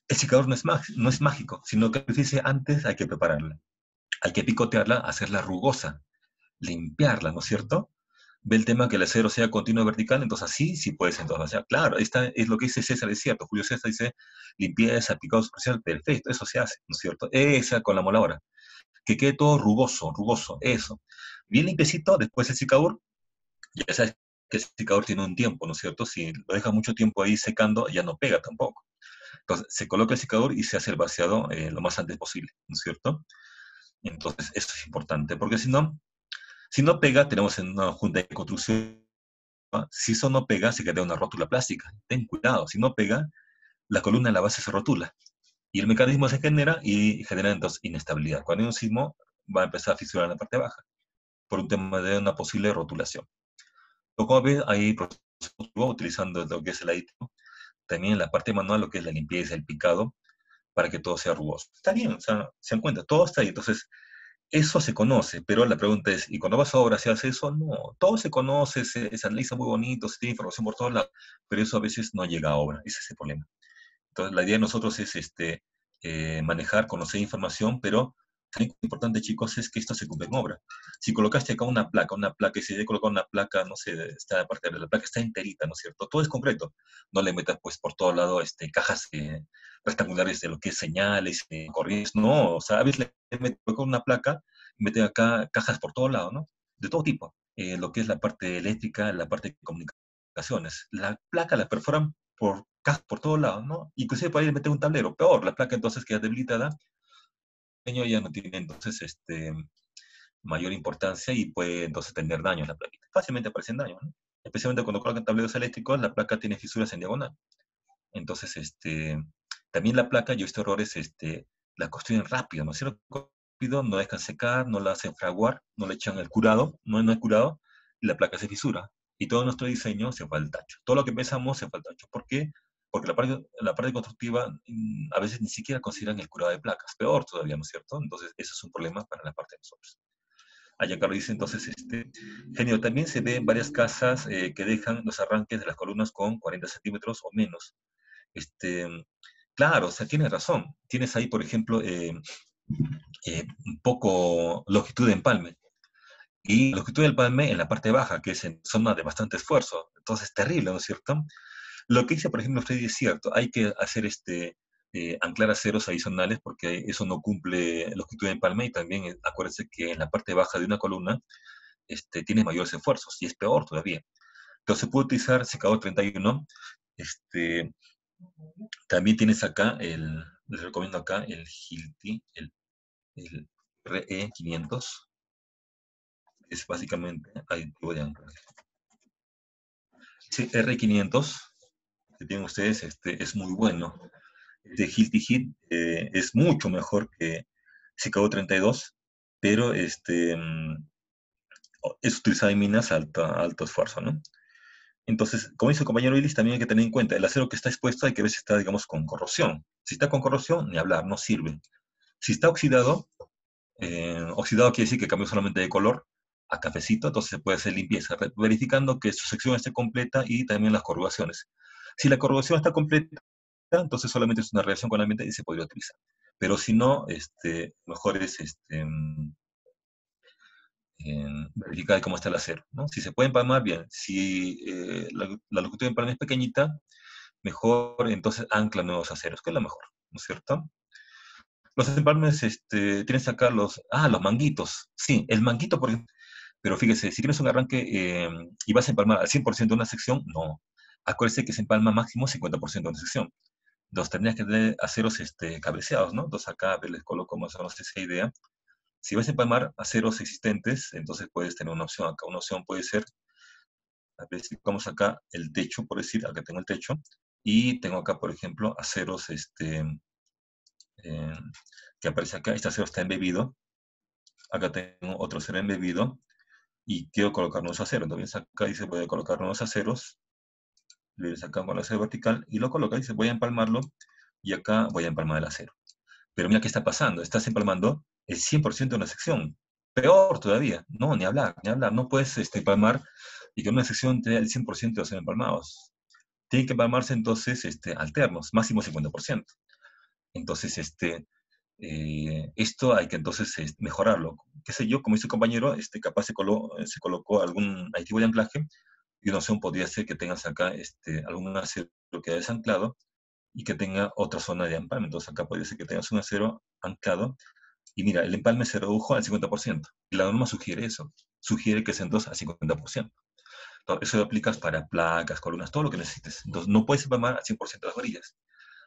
el secador no es mágico, sino que la superficie antes hay que prepararla. Hay que picotearla, hacerla rugosa, limpiarla, ¿no es cierto? Ve el tema que el acero sea continuo vertical, entonces así sí puedes entonces, o sea, claro, esta es lo que dice César, es cierto, Julio César dice limpieza, picado superficial, perfecto, eso se hace, ¿no es cierto? Esa con la moladora, que quede todo rugoso, rugoso, eso. Bien limpiecito, después el secador, ya sabes que el secador tiene un tiempo, ¿no es cierto? Si lo dejas mucho tiempo ahí secando, ya no pega tampoco. Entonces, se coloca el secador y se hace el vaciado lo más antes posible, ¿no es cierto? Entonces, eso es importante, porque si no pega, tenemos en una junta de construcción. Si eso no pega, se queda una rótula plástica. Ten cuidado, si no pega, la columna en la base se rotula. Y el mecanismo se genera y genera entonces inestabilidad. Cuando hay un sismo, va a empezar a fisurar en la parte baja, por un tema de una posible rotulación. Como ves, ahí utilizando lo que es el aditivo, también en la parte manual lo que es la limpieza, el picado, para que todo sea rugoso. Está bien, o sea, se dan cuenta, todo está ahí. Entonces, eso se conoce, pero la pregunta es, ¿y cuando vas a obra se hace eso? No, todo se conoce, se analiza muy bonito, se tiene información por todos lados, pero eso a veces no llega a obra, ese es el problema. Entonces, la idea de nosotros es manejar, conocer información, pero lo importante, chicos, es que esto se cumple en obra. Si colocaste acá una placa, y si he colocado una placa, no sé, está aparte de la placa, está enterita, ¿no es cierto? Todo es concreto. No le metas, pues, por todo lado cajas rectangulares de lo que es señales, corrientes, no. O sea, a veces le metes con una placa y mete acá cajas por todo lado, ¿no? De todo tipo. Lo que es la parte eléctrica, la parte de comunicaciones. La placa la perforan por cajas por todos lados, ¿no? Inclusive por ahí le meten un tablero. Peor, la placa entonces queda debilitada, ya no tiene entonces mayor importancia y puede entonces tener daños la plaquita. Fácilmente aparecen daños, ¿no? Especialmente cuando colocan tableros eléctricos, la placa tiene fisuras en diagonal. Entonces, también la placa, yo he visto errores, la construyen rápido, ¿no es cierto? Rápido, no dejan secar, no la hacen fraguar, no le echan el curado, no hay curado, y la placa se fisura. Y todo nuestro diseño se fue al tacho. Todo lo que pensamos se fue al tacho. ¿Por qué? Porque la parte constructiva a veces ni siquiera consideran el curado de placas. Peor todavía, ¿no es cierto? Entonces, eso es un problema para la parte de nosotros. Allá Carlos dice entonces, genio, también se ve en varias casas que dejan los arranques de las columnas con 40 centímetros o menos. Este, claro, o sea, tienes razón. Tienes ahí, por ejemplo, un poco longitud de empalme. Y longitud de empalme en la parte baja, que es en zona de bastante esfuerzo. Entonces, terrible, ¿no es cierto? Lo que dice, por ejemplo, Freddy es cierto. Hay que hacer anclar aceros adicionales porque eso no cumple longitud de empalme y también acuérdense que en la parte baja de una columna tiene mayores esfuerzos y es peor todavía. Entonces se puede utilizar secador 31. Este, también tienes acá les recomiendo acá el Hilti, el RE500, es básicamente aditivo de anclaje. Ese R500 que tienen ustedes es muy bueno. Este Hilti Hit es mucho mejor que CKU-32, pero es utilizado en minas alto esfuerzo, ¿no? Entonces, como dice el compañero Willis, también hay que tener en cuenta, el acero que está expuesto hay que ver si está, digamos, con corrosión. Si está con corrosión, ni hablar, no sirve. Si está oxidado, oxidado quiere decir que cambió solamente de color a cafecito, entonces se puede hacer limpieza, verificando que su sección esté completa y también las corrugaciones. Si la corrugación está completa, entonces solamente es una reacción con el ambiente y se podría utilizar. Pero si no, mejor es verificar cómo está el acero, ¿no? Si se puede empalmar, bien. Si la longitud de empalme es pequeñita, mejor entonces ancla nuevos aceros, que es lo mejor, ¿no es cierto? Los empalmes, tienes acá los manguitos. Sí, el manguito, por ejemplo. Pero fíjese, si tienes un arranque y vas a empalmar al 100% de una sección, no. Acuérdese que se empalma máximo 50% de una sección. Entonces tendrías que tener aceros cabeceados, ¿no? Entonces acá a ver, les coloco más o menos esa idea. Si vas a empalmar aceros existentes, entonces puedes tener una opción acá. Una opción puede ser, a ver si vamos acá el techo, por decir, acá tengo el techo, y tengo acá, por ejemplo, aceros eh, que aparece acá. Este acero está embebido. Acá tengo otro acero embebido y quiero colocar nuevos aceros. Entonces acá dice voy a colocar nuevos aceros. Le acá con el acero vertical y lo coloca. Dice voy a empalmarlo y acá voy a empalmar el acero. Pero mira qué está pasando. Estás empalmando el 100% de una sección. Peor todavía. No, ni hablar, ni hablar. No puedes empalmar y que una sección te dé el 100% de los empalmados. Tienen que empalmarse entonces alternos, máximo 50%. Entonces, esto hay que entonces mejorarlo. Qué sé yo, como dice el compañero, capaz se colocó algún aditivo de anclaje y una opción podría ser que tengas acá algún acero que haya desanclado y que tenga otra zona de empalme. Entonces acá puede ser que tengas un acero anclado y mira, el empalme se redujo al 50%. Y la norma sugiere eso, sugiere que sea entonces al 50%. Entonces, eso lo aplicas para placas, columnas, todo lo que necesites. Entonces no puedes empalmar al 100% las varillas.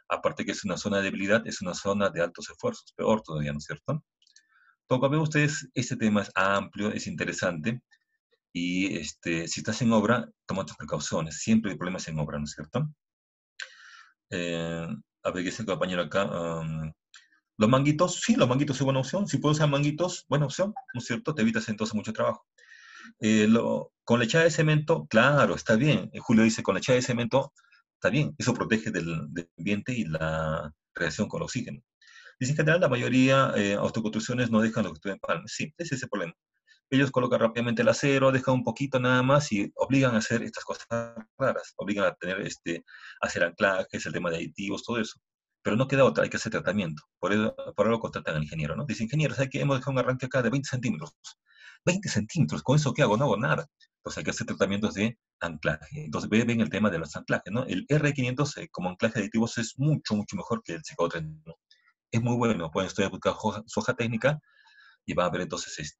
Aparte que es una zona de debilidad, es una zona de altos esfuerzos, peor todavía, ¿no es cierto? Como ven ustedes, este tema es amplio, es interesante, y si estás en obra, toma tus precauciones, siempre hay problemas en obra, ¿no es cierto? A ver, ¿qué dice el compañero acá? Los manguitos, sí, los manguitos es buena opción, si puedo usar manguitos, buena opción, ¿no es cierto? Te evitas entonces mucho trabajo. Con lechada de cemento, claro, está bien. Julio dice, con lechada de cemento, está bien, eso protege del ambiente y la reacción con el oxígeno. Dicen que en general la mayoría autoconstrucciones no dejan lo que tú empalmes. Sí, ese es el problema. Ellos colocan rápidamente el acero, dejan un poquito nada más y obligan a hacer estas cosas raras. Obligan a tener hacer anclajes, el tema de aditivos, todo eso. Pero no queda otra, hay que hacer tratamiento. Por eso contratan al ingeniero, ¿no? Dice, ingeniero, ¿sabes qué? Hemos dejado un arranque acá de 20 centímetros. 20 centímetros, ¿con eso qué hago? No hago nada. Entonces hay que hacer tratamientos de anclaje. Entonces ven el tema de los anclajes, ¿no? El R500 como anclaje de aditivos es mucho, mucho mejor que el CKO-31. Es muy bueno. Pueden estudiar, buscar su hoja técnica y van a ver entonces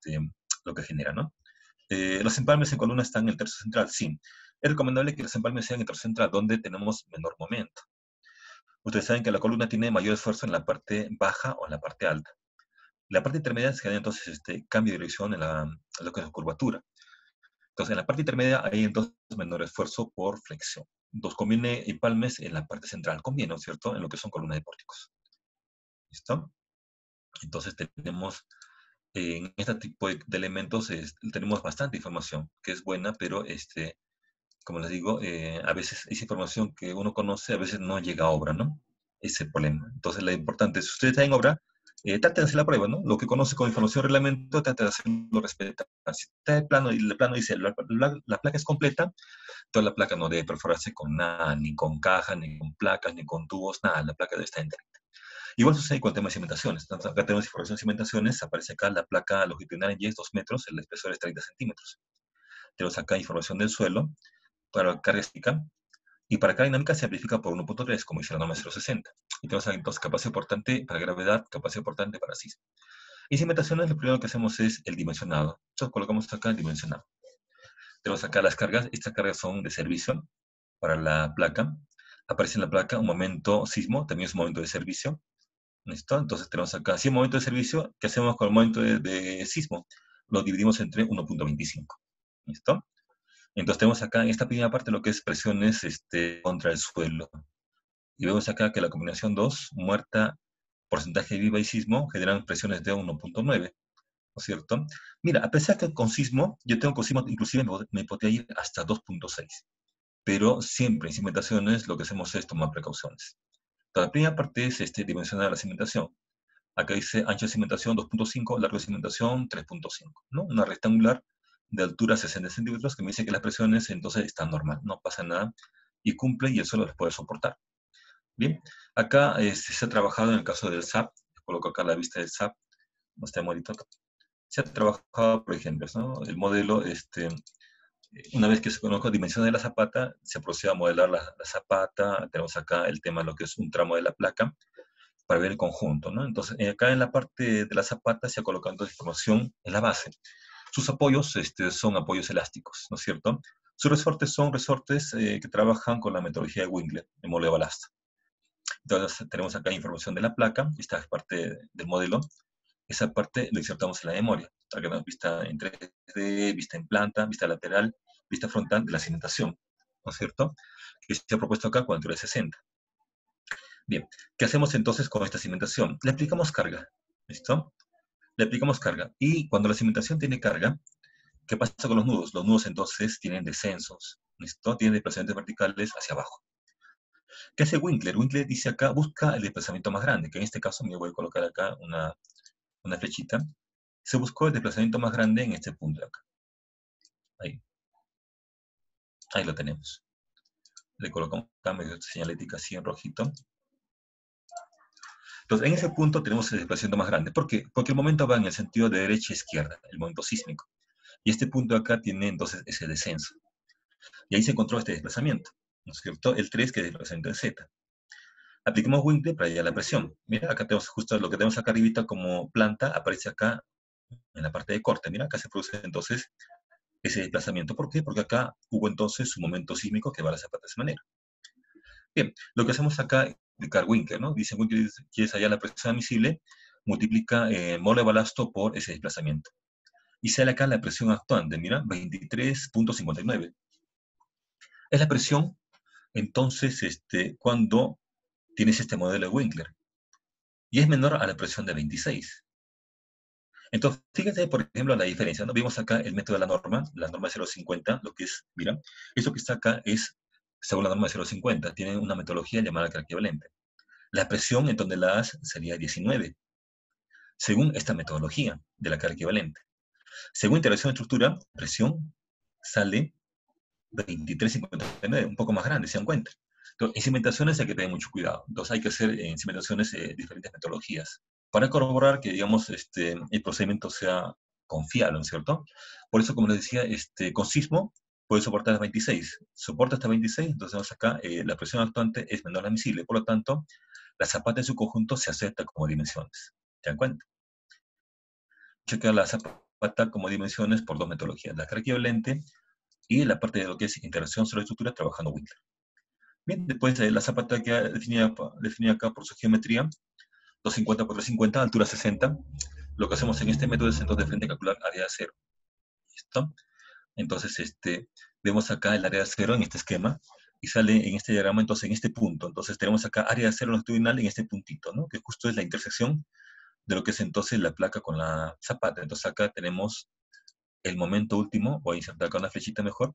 lo que genera, ¿no? Los empalmes en columna están en el tercio central, sí. Es recomendable que los empalmes sean en el tercio central, donde tenemos menor momento. Ustedes saben que la columna tiene mayor esfuerzo en la parte baja o en la parte alta. La parte intermedia se genera entonces cambio de dirección en lo que es la curvatura. Entonces, en la parte intermedia hay entonces menor esfuerzo por flexión. Entonces, conviene empalmes en la parte central, conviene, ¿no es cierto?, en lo que son columnas de pórticos. ¿Listo? Entonces, tenemos en este tipo de elementos tenemos bastante información, que es buena, pero como les digo, a veces esa información que uno conoce, a veces no llega a obra, ¿no? Ese es el problema. Entonces, lo importante es, si usted está en obra, trate de hacer la prueba, ¿no? Lo que conoce con información de reglamento, trate de hacerlo respetar. Si está el plano y el plano dice la placa es completa, toda la placa no debe perforarse con nada, ni con cajas, ni con placas, ni con tubos, nada. La placa debe estar entera. Igual sucede con el tema de cimentaciones. Entonces, acá tenemos información de cimentaciones, aparece acá la placa longitudinal en Y es 2 metros, el espesor es 30 centímetros. Tenemos acá información del suelo, para carga estática, y para carga dinámica se amplifica por 1.3, como dice la norma 060. Y tenemos entonces capacidad portante para gravedad, capacidad portante para sismo. Y cimentaciones, lo primero que hacemos es el dimensionado. Entonces colocamos acá el dimensionado. Tenemos acá las cargas, estas cargas son de servicio para la placa. Aparece en la placa un momento sismo, también es un momento de servicio. ¿Listo? Entonces tenemos acá 100 momentos de servicio. ¿Qué hacemos con el momento de sismo? Lo dividimos entre 1.25. ¿Listo? Entonces tenemos acá en esta primera parte lo que es presiones contra el suelo. Y vemos acá que la combinación 2, muerta, porcentaje viva y sismo, generan presiones de 1.9, ¿no es cierto? Mira, a pesar que con sismo, yo tengo con sismo, inclusive me podría ir hasta 2.6. Pero siempre en cimentaciones lo que hacemos es tomar precauciones. Entonces, la primera parte es dimensionar la cimentación. Acá dice ancho de cimentación 2.5, largo de cimentación 3.5, ¿no? Una rectangular de altura 60 centímetros que me dice que las presiones entonces están normal, no pasa nada y cumple y el suelo les puede soportar. Bien, acá se ha trabajado en el caso del SAP, coloco acá la vista del SAP, no está bonito acá. Se ha trabajado, por ejemplo, ¿no? El modelo, una vez que se conoce dimensión de la zapata, se procede a modelar la zapata, tenemos acá el tema de lo que es un tramo de la placa, para ver el conjunto, ¿no? Entonces, acá en la parte de la zapata se ha colocado información en la base. Sus apoyos son apoyos elásticos, ¿no es cierto? Sus resortes son resortes que trabajan con la metodología de Winkler, el modelo de balasto. Entonces, tenemos acá información de la placa, esta es parte del modelo. Esa parte lo insertamos en la memoria. Acá tenemos vista en 3D, vista en planta, vista lateral, vista frontal de la cimentación, ¿no es cierto? Que se ha propuesto acá con altura de 60. Bien, ¿qué hacemos entonces con esta cimentación? Le aplicamos carga, ¿listo? Le aplicamos carga. Y cuando la cimentación tiene carga, ¿qué pasa con los nudos? Los nudos entonces tienen descensos, ¿listo? Tienen desplazamientos verticales hacia abajo. ¿Qué hace Winkler? Winkler dice acá, busca el desplazamiento más grande, que en este caso me voy a colocar acá una flechita. Se buscó el desplazamiento más grande en este punto de acá. Ahí lo tenemos. Le colocamos acá medio señalética así en rojito. Entonces, en ese punto tenemos el desplazamiento más grande. ¿Por qué? Porque el momento va en el sentido de derecha a izquierda, el momento sísmico. Y este punto acá tiene entonces ese descenso. Y ahí se encontró este desplazamiento, ¿no es cierto? El 3, que es el desplazamiento en Z. Aplicamos Winkler para hallar la presión. Mira, acá tenemos justo lo que tenemos acá arribita como planta, aparece acá en la parte de corte. Mira, acá se produce entonces ese desplazamiento. ¿Por qué? Porque acá hubo entonces un momento sísmico que va a la zapata de esa manera. Bien, lo que hacemos acá es aplicar Winkler, ¿no? Dice Winkler, quieres hallar la presión admisible, multiplica mole de balasto por ese desplazamiento. Y sale acá la presión actuante, mira, 23.59. Es la presión, entonces, cuando tienes este modelo de Winkler. Y es menor a la presión de 26. Entonces, fíjense, por ejemplo, la diferencia, ¿no? Vimos acá el método de la norma 050, lo que es, mira, eso que está acá es, según la norma 050, tiene una metodología llamada carga equivalente. La presión en toneladas sería 19, según esta metodología de la carga equivalente. Según interacción de estructura, presión sale 23.59, un poco más grande, se dan cuenta. Entonces, en cimentaciones hay que tener mucho cuidado. Entonces hay que hacer en cimentaciones diferentes metodologías para corroborar que, digamos, el procedimiento sea confiable, ¿no es cierto? Por eso, como les decía, con sismo puede soportar hasta 26. Soporta hasta 26, entonces acá la presión actuante es menor a la admisible. Por lo tanto, la zapata en su conjunto se acepta como dimensiones. ¿Se dan cuenta? Chequear la zapata como dimensiones por dos metodologías, la carga equivalente y la parte de lo que es interacción sobre estructura trabajando Winkler. Bien, después de la zapata que definida acá por su geometría, 250 por 350, altura 60. Lo que hacemos en este método es entonces de frente calcular área de acero. ¿Listo? Entonces, vemos acá el área de acero en este esquema y sale en este diagrama, entonces, en este punto. Entonces, tenemos acá área de acero longitudinal en este puntito, ¿no? Que justo es la intersección de lo que es entonces la placa con la zapata. Entonces, acá tenemos el momento último, voy a insertar acá una flechita mejor,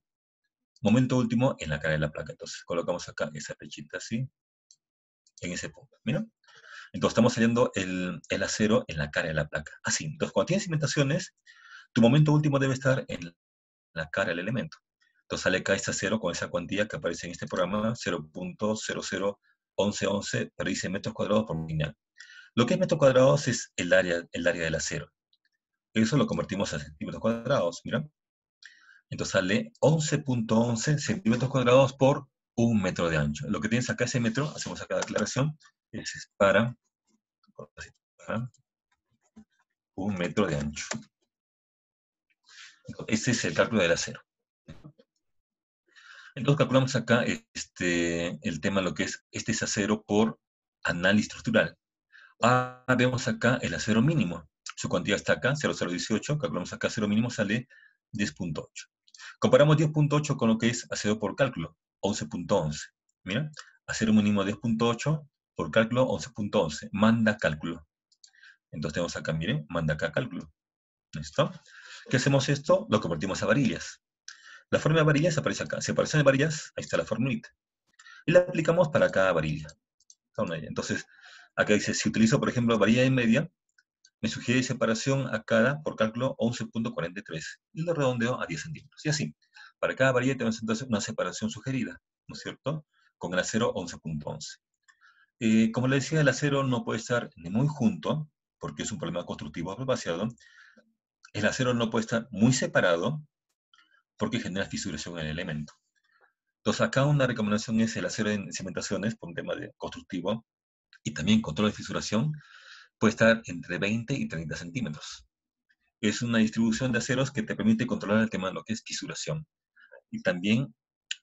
momento último en la cara de la placa. Entonces, colocamos acá esa flechita así, en ese punto. ¿Mira? Entonces, estamos saliendo el acero en la cara de la placa. Así. Entonces, cuando tienes cimentaciones, tu momento último debe estar en la cara del elemento. Entonces, sale acá este acero con esa cuantía que aparece en este programa, 0.001111, pero dice metros cuadrados por lineal. Lo que es metros cuadrados es el área del acero. Eso lo convertimos a centímetros cuadrados, mira. Entonces sale 11.11 centímetros cuadrados por 1 metro de ancho. Lo que tienes acá, ese metro, hacemos acá la aclaración, es para 1 metro de ancho. Este es el cálculo del acero. Entonces calculamos acá el tema, lo que es acero por análisis estructural. Ahora vemos acá el acero mínimo. Su cuantía está acá, 0,018. Calculamos acá acero mínimo, sale 10.8. Comparamos 10.8 con lo que es acero por cálculo, 11.11. Mira, acero mínimo 10.8 por cálculo, 11.11. Manda cálculo. Entonces tenemos acá, miren, manda acá cálculo. ¿Listo? ¿Qué hacemos esto? Lo convertimos a varillas. La forma de varillas aparece acá. Si aparecen en varillas, ahí está la formulita. Y la aplicamos para cada varilla. Entonces, acá dice, si utilizo, por ejemplo, varilla de media, me sugiere separación a cada, por cálculo, 11.43. Y lo redondeo a 10 centímetros. Y así, para cada varilla tenemos entonces una separación sugerida, ¿no es cierto? Con el acero 11.11. Como le decía, el acero no puede estar ni muy junto, porque es un problema constructivo vaciado. El acero no puede estar muy separado, porque genera fisuración en el elemento. Entonces, acá una recomendación es el acero en cimentaciones, por un tema de constructivo, y también control de fisuración, puede estar entre 20 y 30 centímetros. Es una distribución de aceros que te permite controlar el tema de lo que es fisuración. Y también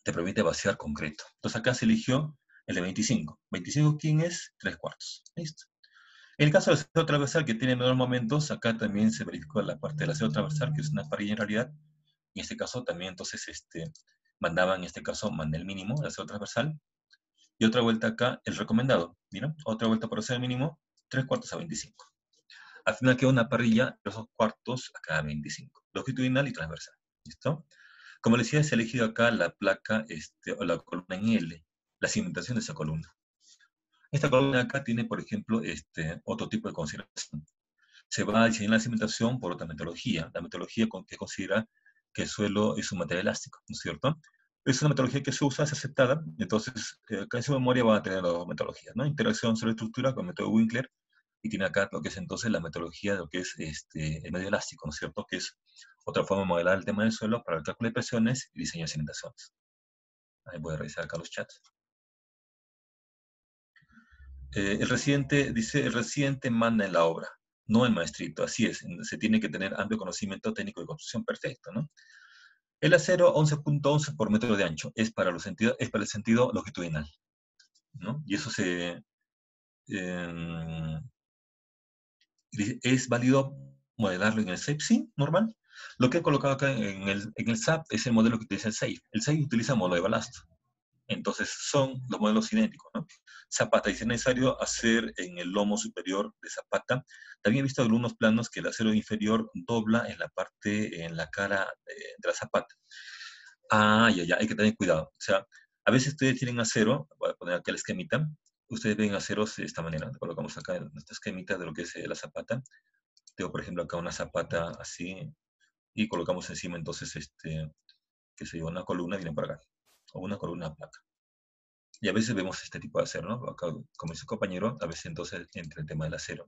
te permite vaciar concreto. Entonces acá se eligió el de 25. 25, ¿quién es? 3/4. Listo. En el caso del acero transversal, que tiene menores momentos, acá también se verificó la parte del acero transversal, que es una parrilla en realidad. En este caso también, entonces, mandaba, en este caso, mandé el mínimo, el acero transversal. Y otra vuelta acá, el recomendado. ¿Mira? Otra vuelta por acero mínimo, 3/4 a 25. Al final queda una parrilla de 2/4 a cada 25. Longitudinal y transversal. ¿Listo? Como les decía, se ha elegido acá la placa o la columna en L, la cimentación de esa columna. Esta columna acá tiene, por ejemplo, otro tipo de consideración. Se va a diseñar la cimentación por otra metodología, la metodología que considera que el suelo es un material elástico, ¿no es cierto? Es una metodología que se usa, es aceptada, entonces acá en su memoria va a tener dos metodologías, ¿no? Interacción sobre estructura con el método Winkler, y tiene acá lo que es entonces la metodología de lo que es el medio elástico, ¿no es cierto? Que es otra forma de modelar el tema del suelo para el cálculo de presiones y diseño de cimentaciones. Ahí voy a revisar acá los chats. El residente dice, el residente manda en la obra, no el maestrito. Así es, se tiene que tener amplio conocimiento técnico de construcción, perfecto, ¿no? El acero 11.11 por metro de ancho es para, es para el sentido longitudinal, ¿no? Y eso es válido modelarlo en el SAFE, sí, normal. Lo que he colocado acá en el SAP es el modelo que utiliza el SAFE. El SAFE utiliza módulo de balasto. Entonces son los modelos idénticos, ¿no? Zapata, y si es necesario hacer en el lomo superior de zapata. También he visto algunos planos que el acero inferior dobla en la parte, en la cara de la zapata. Ya, hay que tener cuidado. O sea, a veces ustedes tienen acero, voy a poner acá el esquemita, ustedes ven aceros de esta manera. Colocamos acá en esta esquemita de lo que es la zapata. Tengo, por ejemplo, acá una zapata así, y colocamos encima entonces, que se lleva una columna, viene por acá, o una columna placa. Y a veces vemos este tipo de acero, ¿no? Acá, como dice el compañero, a veces entonces entra el tema del acero.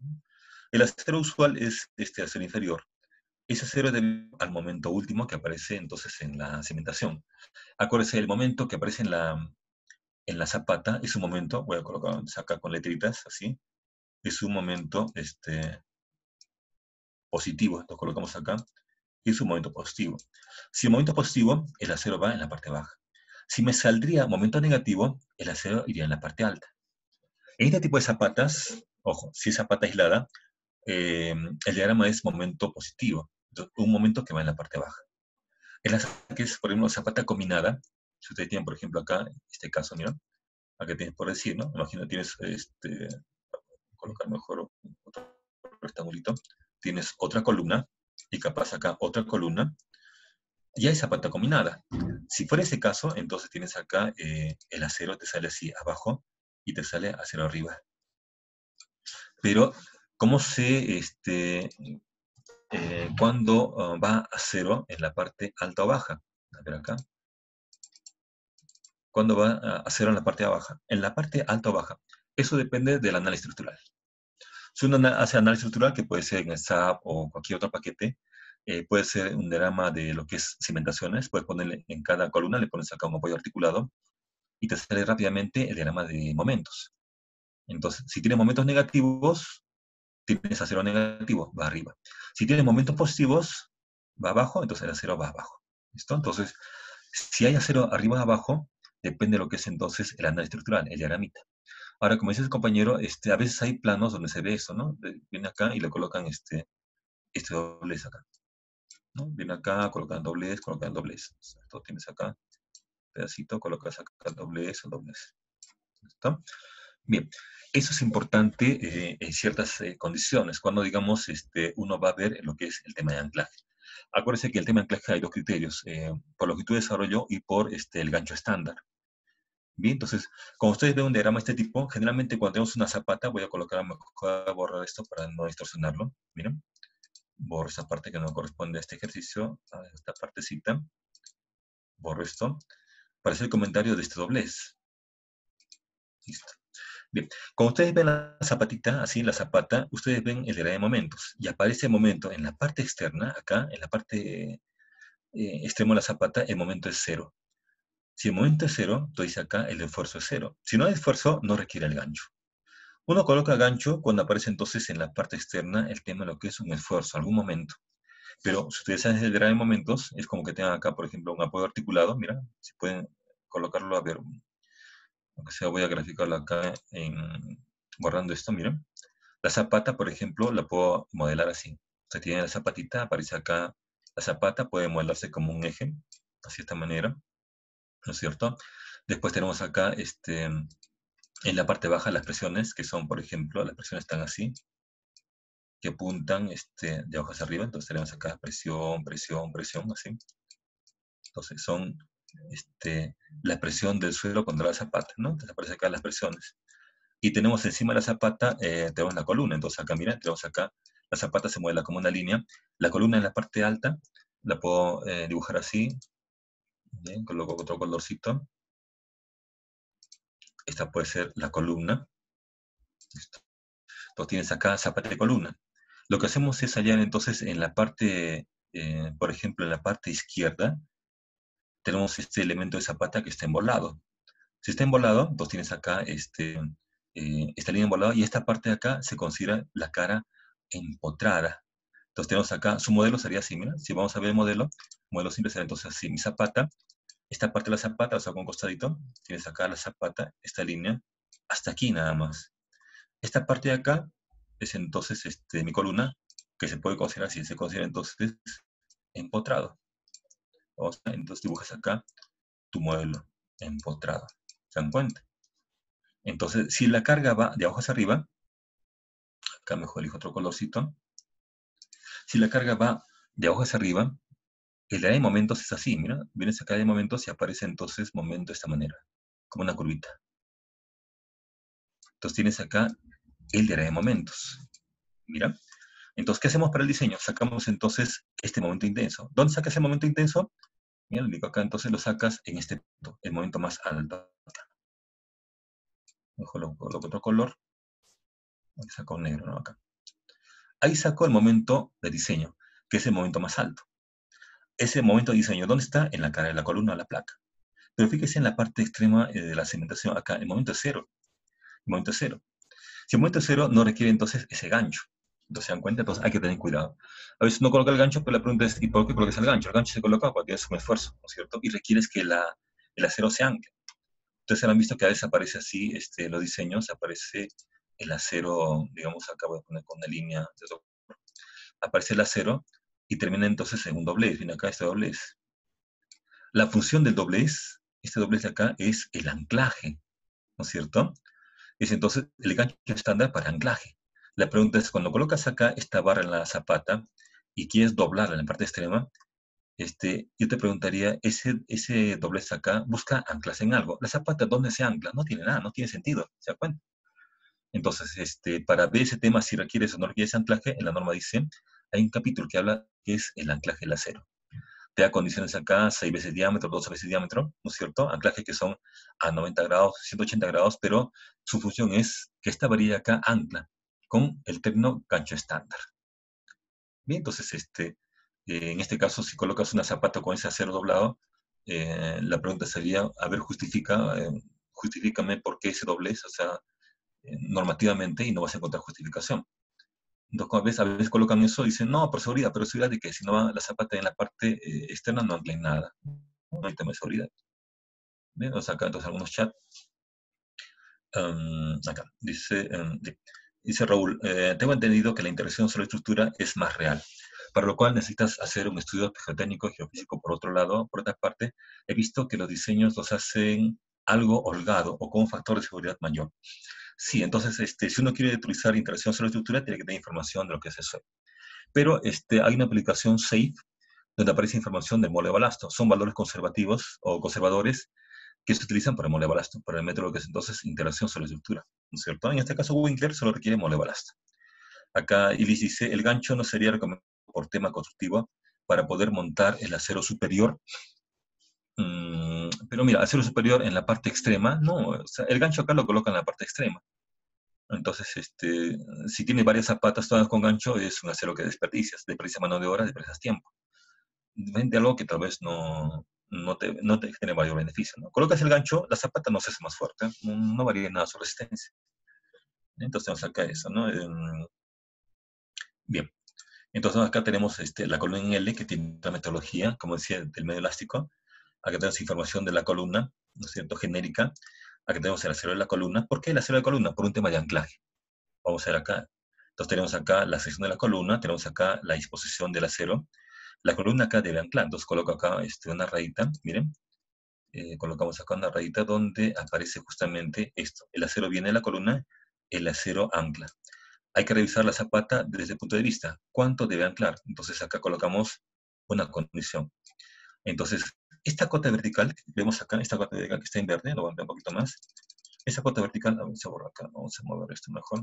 El acero usual es este acero inferior. Ese acero es al momento último que aparece entonces en la cimentación. Acuérdense, el momento que aparece en la zapata es un momento, voy a colocar acá con letritas, así, es un momento positivo, lo colocamos acá, y es un momento positivo. Si el momento positivo, el acero va en la parte baja. Si me saldría momento negativo, el acero iría en la parte alta. En este tipo de zapatas, ojo, si es zapata aislada, el diagrama es momento positivo, un momento que va en la parte baja. En la que es, por ejemplo, zapata combinada, si ustedes tienen, por ejemplo, acá, en este caso, mira, acá tienes por decir, ¿no? Imagino tienes, colocar mejor otro rectangulito, tienes otra columna, y capaz acá otra columna, ya es zapata combinada. Si fuera ese caso, entonces tienes acá el acero te sale así abajo y te sale acero arriba. Pero, ¿cómo sé cuándo va a cero en la parte alta o baja? A ver acá. ¿Cuándo va a cero en la parte baja? En la parte alta o baja. Eso depende del análisis estructural. Si uno hace análisis estructural, que puede ser en el SAP o cualquier otro paquete, puede ser un diagrama de lo que es cimentaciones, puedes ponerle en cada columna, le pones acá un apoyo articulado, y te sale rápidamente el diagrama de momentos. Entonces, si tienes momentos negativos, tienes acero negativo, va arriba. Si tienes momentos positivos, va abajo, entonces el acero va abajo. ¿Listo? Entonces, si hay acero arriba o abajo, depende de lo que es entonces el análisis estructural, el diagramita. Ahora, como dice el compañero, a veces hay planos donde se ve esto, ¿no? Viene acá y le colocan este doblez acá, ¿no? Viene acá, colocan doblez, colocan doblez. Esto tienes acá, pedacito, colocas acá doblez o doblez. ¿Listo? Bien, eso es importante en ciertas condiciones, cuando, digamos, uno va a ver lo que es el tema de anclaje. Acuérdense que el tema de anclaje hay dos criterios, por longitud de desarrollo y por el gancho estándar. Bien, entonces, cuando ustedes ven un diagrama de este tipo, generalmente cuando tenemos una zapata, voy a colocar, voy a borrar esto para no distorsionarlo. Miren, borro esta parte que no corresponde a este ejercicio, a esta partecita. Borro esto para hacer el comentario de este doblez. Listo. Bien, cuando ustedes ven la zapatita, así en la zapata, ustedes ven el diagrama de momentos. Y aparece el momento en la parte externa, acá, en la parte extrema de la zapata, el momento es 0. Si el momento es 0, entonces acá el esfuerzo es 0. Si no hay esfuerzo, no requiere el gancho. Uno coloca gancho cuando aparece entonces en la parte externa el tema de lo que es un esfuerzo, algún momento. Pero si ustedes saben el diagrama de momentos, es como que tengan acá, por ejemplo, un apoyo articulado. Mira, si pueden colocarlo, a ver, aunque sea voy a graficarlo acá borrando esto, miren. La zapata, por ejemplo, la puedo modelar así. Se tiene la zapatita, aparece acá la zapata, puede modelarse como un eje, así de esta manera, ¿no es cierto? Después tenemos acá, en la parte baja, las presiones, que son, por ejemplo, las presiones están así, que apuntan de abajo hacia arriba. Entonces tenemos acá presión, presión, presión, así. Entonces son la presión del suelo contra la zapata, ¿no? Entonces aparece acá las presiones. Y tenemos encima de la zapata, tenemos la columna. Entonces acá, mira, tenemos acá, la zapata se mueve como una línea. La columna en la parte alta, la puedo dibujar así. Bien, coloco otro colorcito. Esta puede ser la columna. Listo. Entonces tienes acá zapata y columna. Lo que hacemos es hallar entonces en la parte, por ejemplo, en la parte izquierda, tenemos este elemento de zapata que está embolado. Si está embolado, entonces tienes acá esta línea embolada, y esta parte de acá se considera la cara empotrada. Entonces tenemos acá, su modelo sería así, mira, si vamos a ver el modelo simple sería entonces así, mi zapata, esta parte de la zapata, o sea, con un costadito, tienes acá la zapata, esta línea, hasta aquí nada más. Esta parte de acá es entonces mi columna, que se puede considerar así, se considera entonces empotrado. Entonces dibujas acá tu modelo empotrado. ¿Se dan cuenta? Entonces, si la carga va de abajo hacia arriba, acá mejor elijo otro colorcito. Si la carga va de abajo hacia arriba, el área de momentos es así, mira, vienes acá de momentos y aparece entonces momento de esta manera, como una curvita. Entonces tienes acá el área de momentos. Mira. Entonces, ¿qué hacemos para el diseño? Sacamos entonces este momento intenso. ¿Dónde sacas el momento intenso? Mira, lo único acá, entonces lo sacas en este punto, el momento más alto. Mejor lo coloco otro color. Aquí saco negro, ¿no? Acá. Ahí saco el momento de diseño, que es el momento más alto. Ese momento de diseño, ¿dónde está? En la cara de la columna de la placa. Pero fíjese en la parte extrema de la cimentación, acá, el momento es 0. El momento es 0. Si el momento es 0, no requiere entonces ese gancho. Entonces, ¿se dan cuenta? Entonces hay que tener cuidado. A veces no coloca el gancho, pero la pregunta es, ¿y por qué colocas el gancho? El gancho se coloca porque es un esfuerzo, ¿no es cierto? Y requieres que el acero se ancle. Ustedes han visto que a veces aparece así, los diseños, aparece el acero, digamos, acá voy a poner con una línea de doctor. Aparece el acero y termina entonces en un doblez. Viene acá este doblez. La función del doblez, este doblez de acá, es el anclaje, ¿no es cierto? Es entonces el gancho estándar para anclaje. La pregunta es, cuando colocas acá esta barra en la zapata y quieres doblarla en la parte extrema, yo te preguntaría, ese doblez acá busca anclarse en algo. La zapata, ¿dónde se ancla? No tiene nada, no tiene sentido, ¿se da cuenta? Entonces, para ver ese tema, si requieres o no requieres anclaje, en la norma dice, hay un capítulo que habla que es el anclaje del acero. Te da condiciones acá, 6 veces diámetro, 12 veces diámetro, ¿no es cierto? Anclaje que son a 90 grados, 180 grados, pero su función es que esta varilla acá ancla con el término gancho estándar. Bien, entonces, en este caso, si colocas una zapata con ese acero doblado, la pregunta sería, a ver, justifícame por qué ese doblez, o sea, normativamente, y no vas a encontrar justificación. Entonces, a veces colocan eso y dicen, no, por seguridad, pero seguridad de que si no va la zapata en la parte externa no ancla en nada. No hay tema de seguridad. Bien, vamos acá entonces algunos chats. Acá, dice Raúl, tengo entendido que la interacción sobre la estructura es más real, para lo cual necesitas hacer un estudio geotécnico y geofísico. Por otro lado, por otra parte, he visto que los diseños los hacen algo holgado o con un factor de seguridad mayor. Sí, entonces, si uno quiere utilizar interacción sobre la estructura, tiene que tener información de lo que es eso. Pero hay una aplicación SAFE, donde aparece información del mole de balasto. Son valores conservativos o conservadores que se utilizan para el mole de balasto, para el método que es entonces interacción sobre la estructura, ¿no es cierto? En este caso, Winkler solo requiere mole de balasto. Acá Ilis dice, el gancho no sería recomendado por tema constructivo para poder montar el acero superior. Pero mira, acero superior en la parte extrema, no, o sea, el gancho acá lo coloca en la parte extrema. Entonces, si tiene varias zapatas todas con gancho, es un acero que desperdicia mano de obra, desperdicias tiempo. Vende algo que tal vez no te genere mayor beneficio, ¿no? Colocas el gancho, la zapata no se hace más fuerte, no varía nada su resistencia. Entonces tenemos acá eso, ¿no? Bien, entonces acá tenemos la columna en L, que tiene la metodología, como decía, del medio elástico. Acá tenemos información de la columna, ¿no es cierto?, genérica. Acá tenemos el acero de la columna. ¿Por qué el acero de la columna? Por un tema de anclaje. Vamos a ver acá. Entonces tenemos acá la sección de la columna, tenemos acá la disposición del acero. La columna acá debe anclar, entonces coloco acá una rayita, miren. Colocamos acá una rayita donde aparece justamente esto. El acero viene de la columna, el acero ancla. Hay que revisar la zapata desde el punto de vista. ¿Cuánto debe anclar? Entonces acá colocamos una condición. Entonces, esta cota vertical, vemos acá, esta cota vertical que está en verde, lo voy a ver un poquito más. Esta cota vertical, vamos a borrar acá, vamos a mover esto mejor.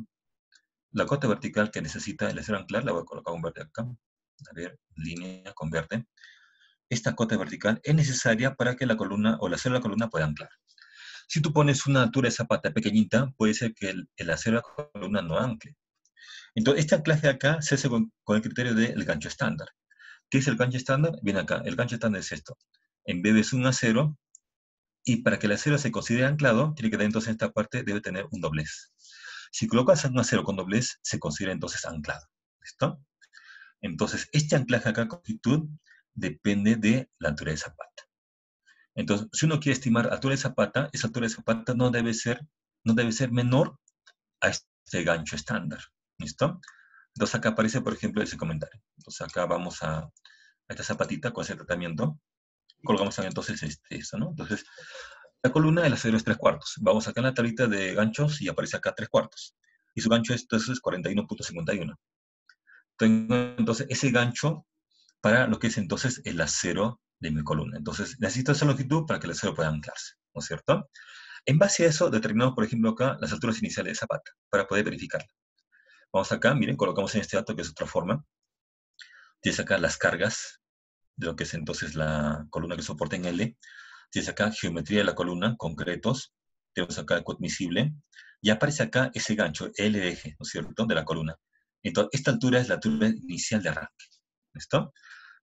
La cota vertical que necesita el acero anclar, la voy a colocar un verde acá. A ver, línea con verde. Esta cota vertical es necesaria para que la columna o el acero de la columna pueda anclar. Si tú pones una altura de zapata pequeñita, puede ser que el acero de la columna no ancle. Entonces, este anclaje acá se hace con el criterio del gancho estándar. ¿Qué es el gancho estándar? Viene acá. El gancho estándar es esto. Embebes un acero y para que el acero se considere anclado, tiene que tener entonces esta parte, debe tener un doblez. Si colocas un acero con doblez, se considera entonces anclado. ¿Listo? Entonces, este anclaje acá con longitud depende de la altura de zapata. Entonces, si uno quiere estimar altura de zapata, esa altura de zapata no debe ser menor a este gancho estándar. ¿Listo? Entonces acá aparece, por ejemplo, ese comentario. Entonces acá vamos a esta zapatita con ese tratamiento. Colgamos entonces esto, ¿no? Entonces, la columna del acero es 3/4. Vamos acá en la tablita de ganchos y aparece acá 3/4. Y su gancho es entonces 41.51. Tengo entonces ese gancho para lo que es entonces el acero de mi columna. Entonces, necesito esa longitud para que el acero pueda anclarse, ¿no es cierto? En base a eso, determinamos, por ejemplo, acá las alturas iniciales de zapata, para poder verificarla. Vamos acá, miren, colocamos en este dato, que es otra forma. Tienes acá las cargas de lo que es entonces la columna que soporta en L. Tienes acá geometría de la columna, concretos. Tenemos acá el admisible. Y aparece acá ese gancho, L de eje, ¿no es cierto?, de la columna. Entonces, esta altura es la altura inicial de arranque. ¿Listo?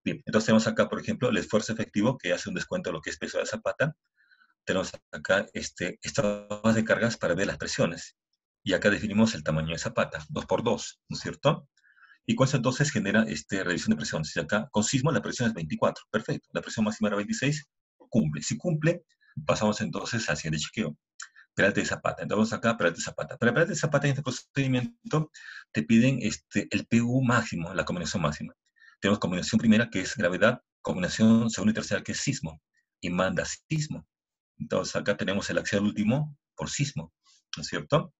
Bien, entonces tenemos acá, por ejemplo, el esfuerzo efectivo, que hace un descuento de lo que es peso de la zapata. Tenemos acá estas de cargas para ver las presiones. Y acá definimos el tamaño de zapata, 2x2, ¿no es cierto? Y con eso entonces genera revisión de presiones. Y acá, con sismo, la presión es 24. Perfecto. La presión máxima era 26. Cumple. Si cumple, pasamos entonces al siguiente chequeo. Peralte de zapata. Entonces acá, peralte de zapata. Para peralte de zapata en este procedimiento, te piden el PU máximo, la combinación máxima. Tenemos combinación primera, que es gravedad, combinación segunda y tercera, que es sismo, y manda sismo. Entonces acá tenemos el axial último por sismo, ¿no es cierto?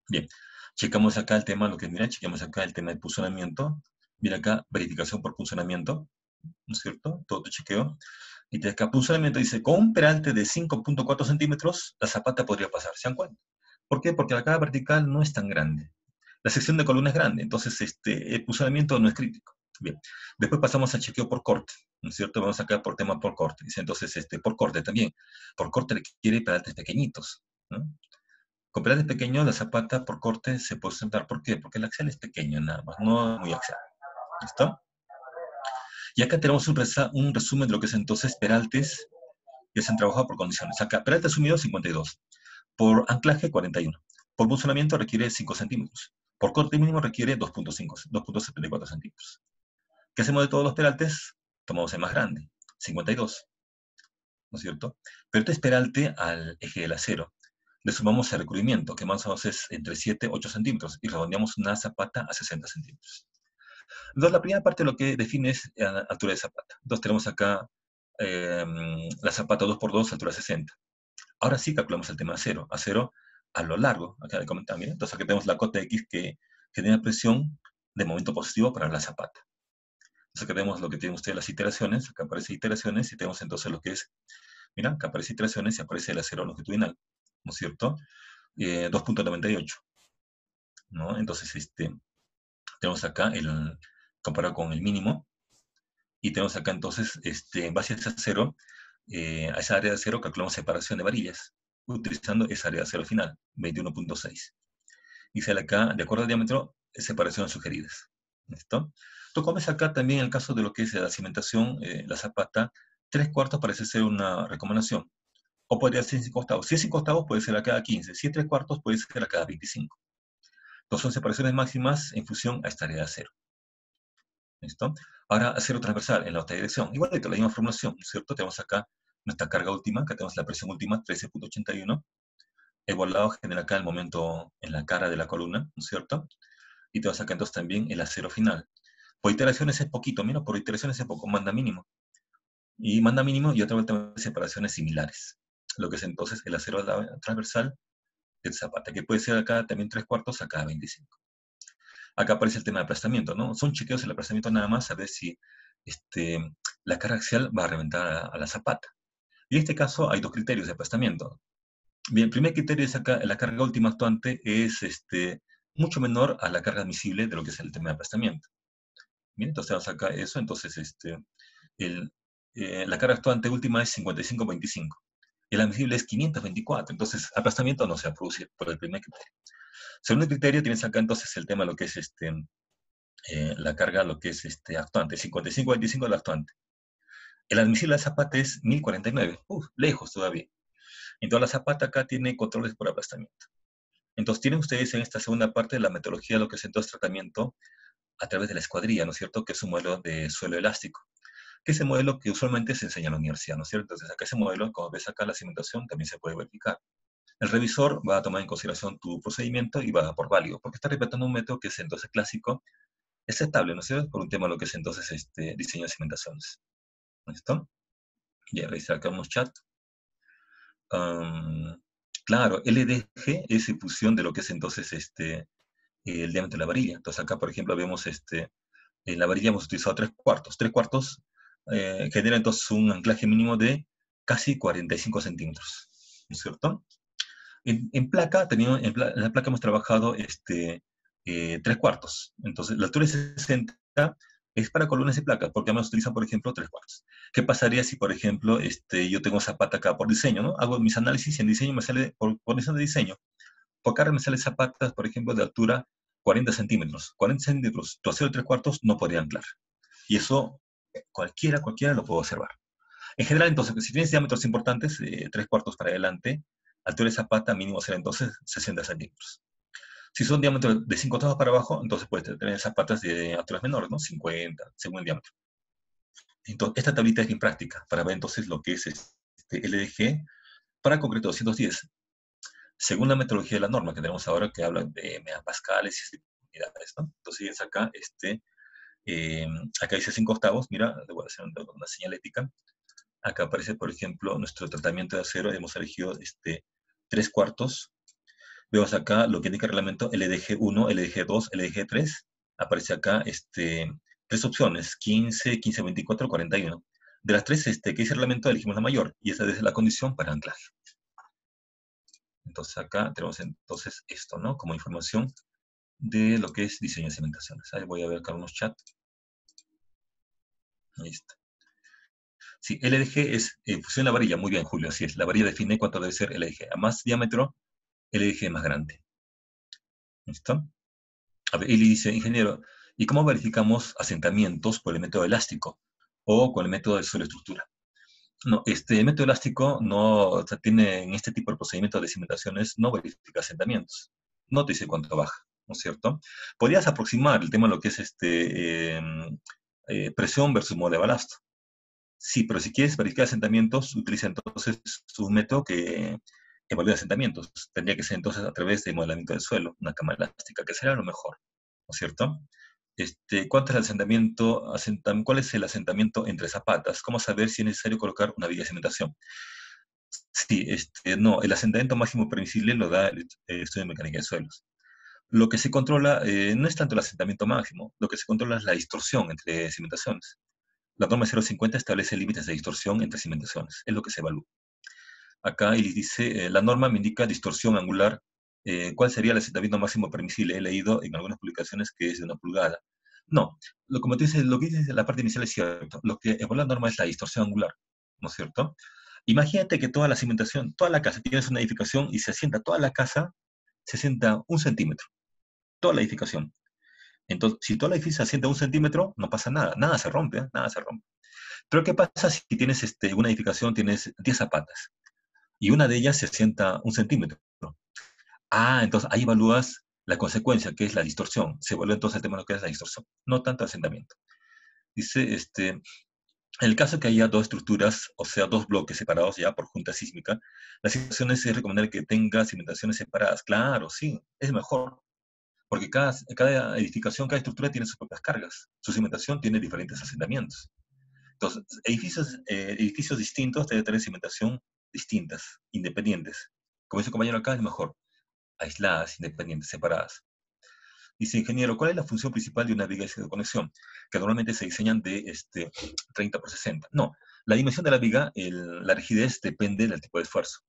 Bien, checamos acá el tema, chequemos acá el tema del punzonamiento. Mira acá, verificación por punzonamiento, ¿no es cierto? Todo tu chequeo. Y de acá, punzonamiento dice, con un peralte de 5.4 centímetros, la zapata podría pasar. ¿Se dan cuenta? ¿Por qué? Porque la carga vertical no es tan grande. La sección de columna es grande, entonces el punzonamiento no es crítico. Bien, después pasamos al chequeo por corte, ¿no es cierto? Vamos acá por tema por corte. Dice entonces, por corte también. Por corte requiere peraltes pequeñitos, ¿no? Con peraltes pequeños, la zapata por corte se puede sustentar. ¿Por qué? Porque el axial es pequeño nada más, no es muy axial. ¿Listo? Y acá tenemos un resumen de lo que es entonces peraltes que se han trabajado por condiciones. Acá, peralte asumido 52. Por anclaje 41. Por punzonamiento requiere 5 centímetros. Por corte mínimo requiere 2.74 centímetros. ¿Qué hacemos de todos los peraltes? Tomamos el más grande, 52. ¿No es cierto? Pero este es peralte al eje del acero. le sumamos el recubrimiento, que más o menos es entre 7 y 8 centímetros, y redondeamos una zapata a 60 centímetros. Entonces, la primera parte lo que define es la altura de zapata. Entonces, tenemos acá la zapata 2x2, altura 60. Ahora sí calculamos el tema acero. Acero a lo largo, acá le comentaba, miren. Entonces, aquí tenemos la cota X que genera presión de momento positivo para la zapata. Entonces, acá tenemos lo que tienen ustedes las iteraciones, acá aparece iteraciones, y tenemos entonces lo que es, mira, acá aparece iteraciones y aparece el acero longitudinal, ¿no es cierto? 2.98, ¿no? Entonces, tenemos acá comparado con el mínimo, y tenemos acá entonces, en base a ese acero, a esa área de acero calculamos separación de varillas, utilizando esa área de acero final, 21.6. Y sale acá, de acuerdo al diámetro, separaciones sugeridas. ¿Listo? Tú comes acá también el caso de lo que es la cimentación, la zapata, 3/4 parece ser una recomendación. O podría ser 5/8. Si es 5/8 puede ser a cada 15. Si es 3/4 puede ser a cada 25. Entonces son separaciones máximas en función a esta área de acero. ¿Listo? Ahora, acero transversal en la otra dirección. Igual que la misma formulación, ¿cierto? Tenemos acá nuestra carga última, acá tenemos la presión última, 13.81. El volado genera acá el momento en la cara de la columna, ¿no es cierto? Y tenemos acá entonces también el acero final. Por iteraciones es poquito, mira, por iteraciones es poco, manda mínimo. Y manda mínimo y otra vez tenemos separaciones similares. Lo que es entonces el acero transversal del zapata, que puede ser acá también 3/4 a cada 25. Acá aparece el tema de aplastamiento, ¿no? Son chequeos el aplastamiento nada más a ver si la carga axial va a reventar a la zapata. Y en este caso hay dos criterios de aplastamiento. Bien, el primer criterio es acá, la carga última actuante es mucho menor a la carga admisible de lo que es el tema de aplastamiento. Bien, entonces vamos acá eso, entonces la carga actuante última es 55.25. El admisible es 524, entonces aplastamiento no se va a producir por el primer criterio. Segundo criterio, tienes acá entonces el tema de lo que es la carga, lo que es actuante, 55.25 del actuante. El admisible de zapata es 1049, lejos todavía. Entonces la zapata acá tiene controles por aplastamiento. Entonces tienen ustedes en esta segunda parte la metodología de lo que es entonces tratamiento a través de la escuadrilla, ¿no es cierto? Que es un modelo de suelo elástico, que es el modelo que usualmente se enseña en la universidad, ¿no es cierto? Entonces acá ese modelo, como ves acá la cimentación, también se puede verificar. El revisor va a tomar en consideración tu procedimiento y va a dar por válido, porque está respetando un método que es entonces clásico, aceptable, ¿no es cierto? Por un tema de lo que es entonces diseño de cimentaciones. ¿Listo? Ya revisar acá unos chats. Claro, LDG es en función de lo que es entonces el diámetro de la varilla. Entonces acá, por ejemplo, vemos en la varilla hemos utilizado 3/4. 3/4 genera entonces un anclaje mínimo de casi 45 centímetros. ¿No es cierto? En placa, en la placa hemos trabajado 3/4. Entonces, la altura de 60 es para columnas y placas, porque además utilizan, por ejemplo, 3/4. ¿Qué pasaría si, por ejemplo, yo tengo zapata acá por diseño, ¿no? Hago mis análisis y en diseño me sale, por diseño de diseño, por carga me sale zapatas, por ejemplo, de altura 40 centímetros. 40 centímetros, tu acero de 3/4 no podría anclar. Y eso cualquiera lo puede observar. En general, entonces, si tienes diámetros importantes, 3/4 para adelante, altura de zapata mínimo será entonces 60 centímetros. Si son diámetros de 5/8 para abajo, entonces puedes tener zapatas de alturas menores, ¿no? 50, según el diámetro. Entonces, esta tablita es bien práctica para ver entonces lo que es LDG para concreto 210. Según la metodología de la norma que tenemos ahora, que habla de megapascales y unidades, ¿no? Entonces, acá, acá dice 5/8, mira, le voy a hacer una señalética. Acá aparece, por ejemplo, nuestro tratamiento de acero, hemos elegido 3/4. Vemos acá lo que indica el reglamento LDG1, LDG2, LDG3. Aparece acá tres opciones, 15, 15, 24, 41. De las tres que dice el reglamento elegimos la mayor, y esa es la condición para anclaje. Entonces acá tenemos entonces esto, ¿no? Como información de lo que es diseño de cimentaciones. Ahí voy a ver acá unos chats. Ahí está. Sí, LDG es función de la varilla. Muy bien, Julio, así es. La varilla define cuánto debe ser LDG. A más diámetro, LDG es más grande. ¿Listo? A ver, Eli dice, ingeniero, ¿y cómo verificamos asentamientos por el método elástico o con el método de suelo estructura? No, el método elástico no, o sea, tiene en este tipo de procedimientos de cimentaciones, no verifica asentamientos. No te dice cuánto baja, ¿no es cierto? Podrías aproximar el tema de lo que es presión versus modo de balasto. Sí, pero si quieres verificar asentamientos, utiliza entonces un método que evaluar asentamientos. Tendría que ser entonces a través de modelamiento del suelo, una cama elástica, que será lo mejor, ¿no es cierto? ¿Cuánto es el asentamiento, cuál es el asentamiento entre zapatas? ¿Cómo saber si es necesario colocar una viga de cimentación? Sí, no, el asentamiento máximo permisible lo da el estudio de mecánica de suelos. Lo que se controla no es tanto el asentamiento máximo, lo que se controla es la distorsión entre cimentaciones. La norma 050 establece límites de distorsión entre cimentaciones, es lo que se evalúa. Acá y dice, la norma me indica distorsión angular. ¿Cuál sería el asentamiento máximo permisible? He leído en algunas publicaciones que es de 1 pulgada. No, como tú dices, lo que dices en la parte inicial es cierto. Lo que evalúa la norma es la distorsión angular, ¿no es cierto? Imagínate que toda la cimentación, toda la casa, tienes una edificación y se asienta toda la casa, se asienta 1 centímetro, toda la edificación. Entonces, si toda la edificación se asienta 1 centímetro, no pasa nada, nada se rompe, ¿eh? Nada se rompe. Pero ¿qué pasa si tienes una edificación, tienes 10 zapatas y una de ellas se asienta 1 centímetro? Entonces ahí evalúas la consecuencia, que es la distorsión. Se evalúa entonces el tema de lo que es la distorsión, no tanto asentamiento. Dice, en el caso que haya dos estructuras, o sea, dos bloques separados ya por junta sísmica, las situaciones es recomendable que tenga cimentaciones separadas. Claro, sí, es mejor, porque cada edificación, cada estructura tiene sus propias cargas. Su cimentación tiene diferentes asentamientos. Entonces, edificios distintos deben tener cimentación distintas, independientes. Como dice el compañero acá, es mejor aisladas, independientes, separadas. Dice, ingeniero, ¿cuál es la función principal de una viga de conexión? Que normalmente se diseñan de 30 por 60. No, la dimensión de la viga, la rigidez depende del tipo de esfuerzo.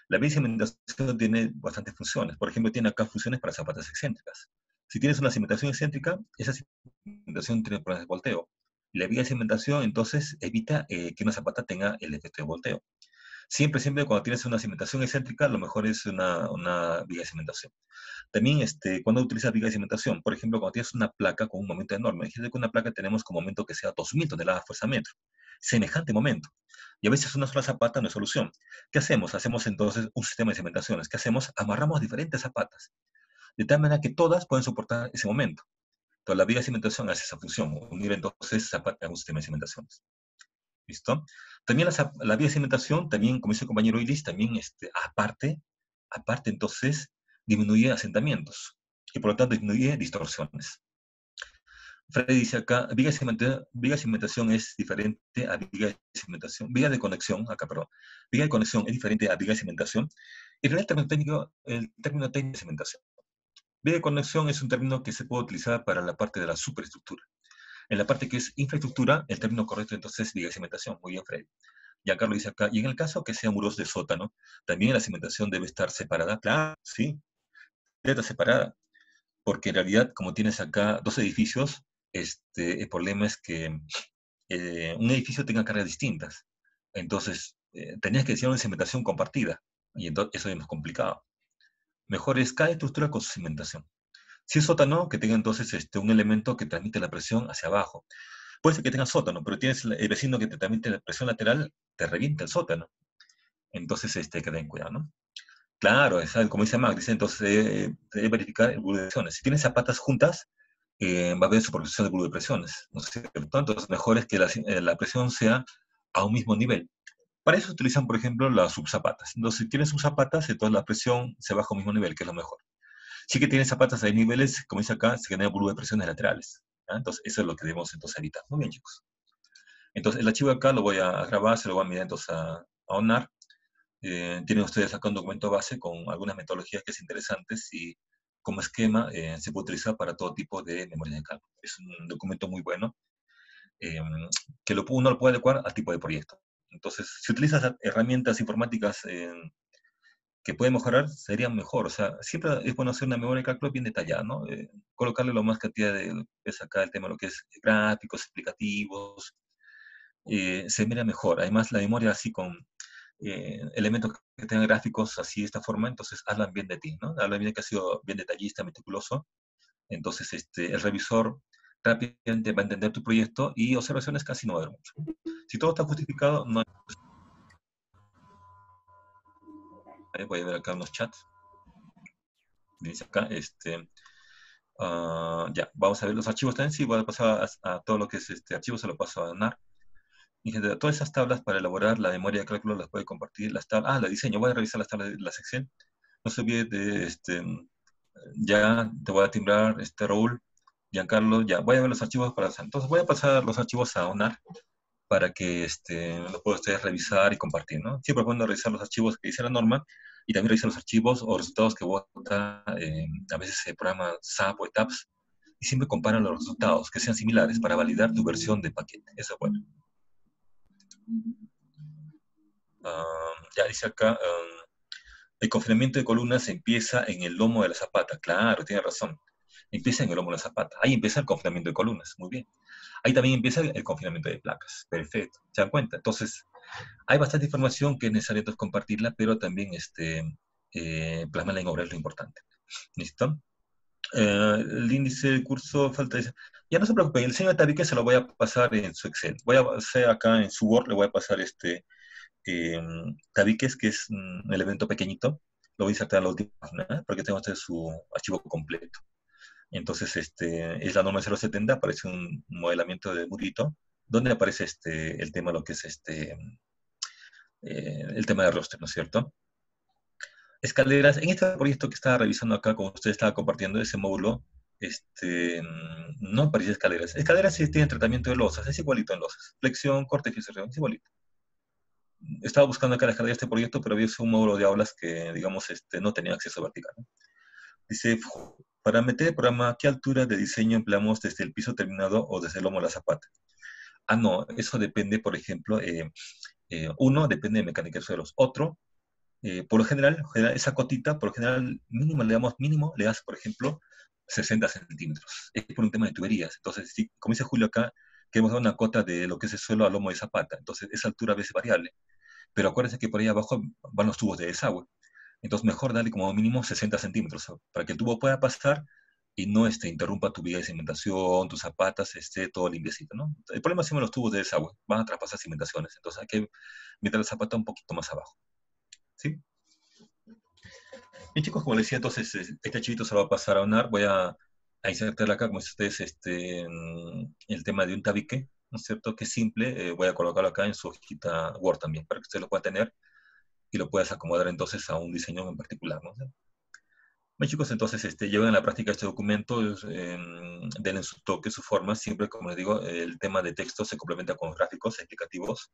La viga de cimentación tiene bastantes funciones. Por ejemplo, tiene acá funciones para zapatas excéntricas. Si tienes una cimentación excéntrica, esa cimentación tiene problemas de volteo. Y la viga de cimentación, entonces, evita que una zapata tenga el efecto de volteo. Siempre, siempre cuando tienes una cimentación excéntrica, lo mejor es una viga de cimentación. También, cuando utilizas viga de cimentación, por ejemplo, cuando tienes una placa con un momento enorme, imagínate que una placa tenemos con momento que sea 2000 toneladas fuerza metro, semejante momento. Y a veces una sola zapata no es solución. ¿Qué hacemos? Hacemos entonces un sistema de cimentaciones. ¿Qué hacemos? Amarramos diferentes zapatas, de tal manera que todas pueden soportar ese momento. Entonces, la viga de cimentación hace esa función, unir entonces zapatas a un sistema de cimentaciones. ¿Listo? También la vía de cimentación, también, como dice el compañero Ilis, también aparte entonces, disminuye asentamientos y por lo tanto disminuye distorsiones. Freddy dice acá, viga de cimentación es diferente a viga de cimentación, viga de conexión, acá, perdón, viga de conexión es diferente a viga de cimentación. En realidad el término técnico de cimentación. Viga de conexión es un término que se puede utilizar para la parte de la superestructura. En la parte que es infraestructura, el término correcto entonces es viga de cimentación. Muy bien, Freddy. Ya Carlos dice acá, y en el caso que sea muros de sótano, también la cimentación debe estar separada. Claro, sí, debe estar separada, porque en realidad, como tienes acá dos edificios, el problema es que un edificio tenga cargas distintas. Entonces, tenías que decir una cimentación compartida, y entonces eso es más complicado. Mejor es cada estructura con su cimentación. Si es sótano, que tenga entonces un elemento que transmite la presión hacia abajo. Puede ser que tenga sótano, pero tienes el vecino que te transmite la presión lateral, te revienta el sótano. Entonces, hay que tener cuidado, ¿no? Claro, como dice Max, dice, entonces debe verificar el bulbo de presiones. Si tienes zapatas juntas, va a haber superposición de bulbo de presiones, ¿no es cierto? Entonces, mejor es que la presión sea a un mismo nivel. Para eso se utilizan, por ejemplo, las subzapatas. Entonces, si tienes subzapatas, entonces la presión se baja a un mismo nivel, que es lo mejor. Si que tienes zapatas a niveles, como dice acá, se genera bulbo de presiones laterales. ¿Ya? Entonces, eso es lo que debemos entonces evitar. Muy bien, chicos. Entonces, el archivo acá lo voy a grabar, se lo voy a enviar entonces a ONAR. Tienen ustedes acá un documento base con algunas metodologías que es interesantes y como esquema se puede utilizar para todo tipo de memoria de cálculo. Es un documento muy bueno eh, que uno lo puede adecuar al tipo de proyecto. Entonces, si utilizas herramientas informáticas que pueden mejorar, sería mejor. O sea, siempre es bueno hacer una memoria de cálculo bien detallada, ¿no? Colocarle lo más cantidad es acá el tema, lo que es gráficos, explicativos, se mira mejor. Además, la memoria así con elementos que tengan gráficos así de esta forma, entonces hablan bien de ti, ¿no? Hablan bien de que has sido bien detallista, meticuloso. Entonces, el revisor rápidamente va a entender tu proyecto y observaciones casi no va a haber mucho. Si todo está justificado, no hay, voy a ver acá unos chats. Dice acá, ya, vamos a ver los archivos también. Sí, voy a pasar a todo lo que es este archivo, se lo paso a NAR. ingeniero, todas esas tablas para elaborar la memoria de cálculo las puede compartir, las tablas, la diseño, voy a revisar las tablas de las Excel, no se olvide de, ya te voy a timbrar, Raúl, Giancarlo, ya, voy a ver los archivos para, entonces voy a pasar los archivos a ONAR para que lo puedan ustedes revisar y compartir, ¿no? Siempre pueden revisar los archivos que dice la norma y también revisar los archivos o resultados que vota, a veces el programa SAP o ETAPS, y siempre comparan los resultados, que sean similares para validar tu versión de paquete. Eso es bueno. Ya dice acá, el confinamiento de columnas empieza en el lomo de la zapata. Claro, tiene razón. Empieza en el lomo de la zapata. Ahí empieza el confinamiento de columnas. Muy bien. Ahí también empieza el confinamiento de placas. Perfecto. ¿Se dan cuenta? Entonces, hay bastante información que es necesario entonces, compartirla, pero también plasmarla en obra es lo importante. ¿Listo? El índice del curso falta... Ya no se preocupen, el diseño de tabique se lo voy a pasar en su Excel. Voy a hacer acá en su Word, le voy a pasar tabiques, que es un elemento pequeñito. Lo voy a insertar a la última página, porque tengo su archivo completo. Entonces, es la norma 070, aparece un modelamiento de murito, donde aparece el tema, lo que es el tema de roster, ¿no es cierto? Escaleras, en este proyecto que estaba revisando acá, como usted estaba compartiendo ese módulo, no aparece escaleras. Escaleras sí tienen tratamiento de losas, es igualito en losas. Flexión, corte y fijación, es igualito. Estaba buscando acá la escalera de este proyecto, pero había un módulo de aulas que, digamos, no tenía acceso vertical, ¿no? Dice, para meter el programa, ¿qué altura de diseño empleamos desde el piso terminado o desde el lomo de la zapata? Ah, no, eso depende, por ejemplo, uno, depende de mecánica de suelos. Otro, por lo general, esa cotita, por lo general, mínimo, le das, por ejemplo, 60 centímetros. Es por un tema de tuberías. Entonces, si, como dice Julio acá, queremos dar una cota de lo que es el suelo al lomo de zapata. Entonces, esa altura a veces es variable. Pero acuérdense que por ahí abajo van los tubos de desagüe. Entonces, mejor darle como mínimo 60 centímetros para que el tubo pueda pasar y no interrumpa tu viga de cimentación, tus zapatas, esté todo limpiecito, ¿no? El problema es que los tubos de desagüe van a traspasar cimentaciones. Entonces, hay que meter la zapata un poquito más abajo. ¿Sí? Bien, chicos, como les decía, entonces este archivito se lo va a pasar a ONAR. Voy a insertar acá, como ustedes, el tema de un tabique, ¿no es cierto? Que es simple. Voy a colocarlo acá en su hojita Word también, para que usted lo pueda tener y lo puedas acomodar entonces a un diseño en particular, ¿no? Bien, chicos, entonces lleven a la práctica este documento, denle su toque, su forma. Siempre, como les digo, el tema de texto se complementa con gráficos explicativos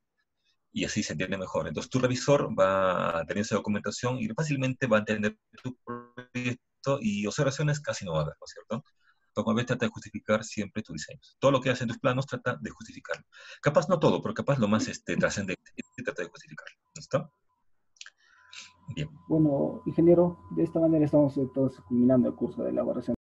y así se entiende mejor. Entonces, tu revisor va a tener esa documentación y fácilmente va a entender tu proyecto y observaciones casi no va a haber, ¿no es cierto? Como ves, trata de justificar siempre tus diseños. Todo lo que haces en tus planos, trata de justificarlo. Capaz no todo, pero capaz lo más trascendente, y trata de justificarlo. ¿Listo? Bien. Bueno, ingeniero, de esta manera estamos todos culminando el curso de elaboración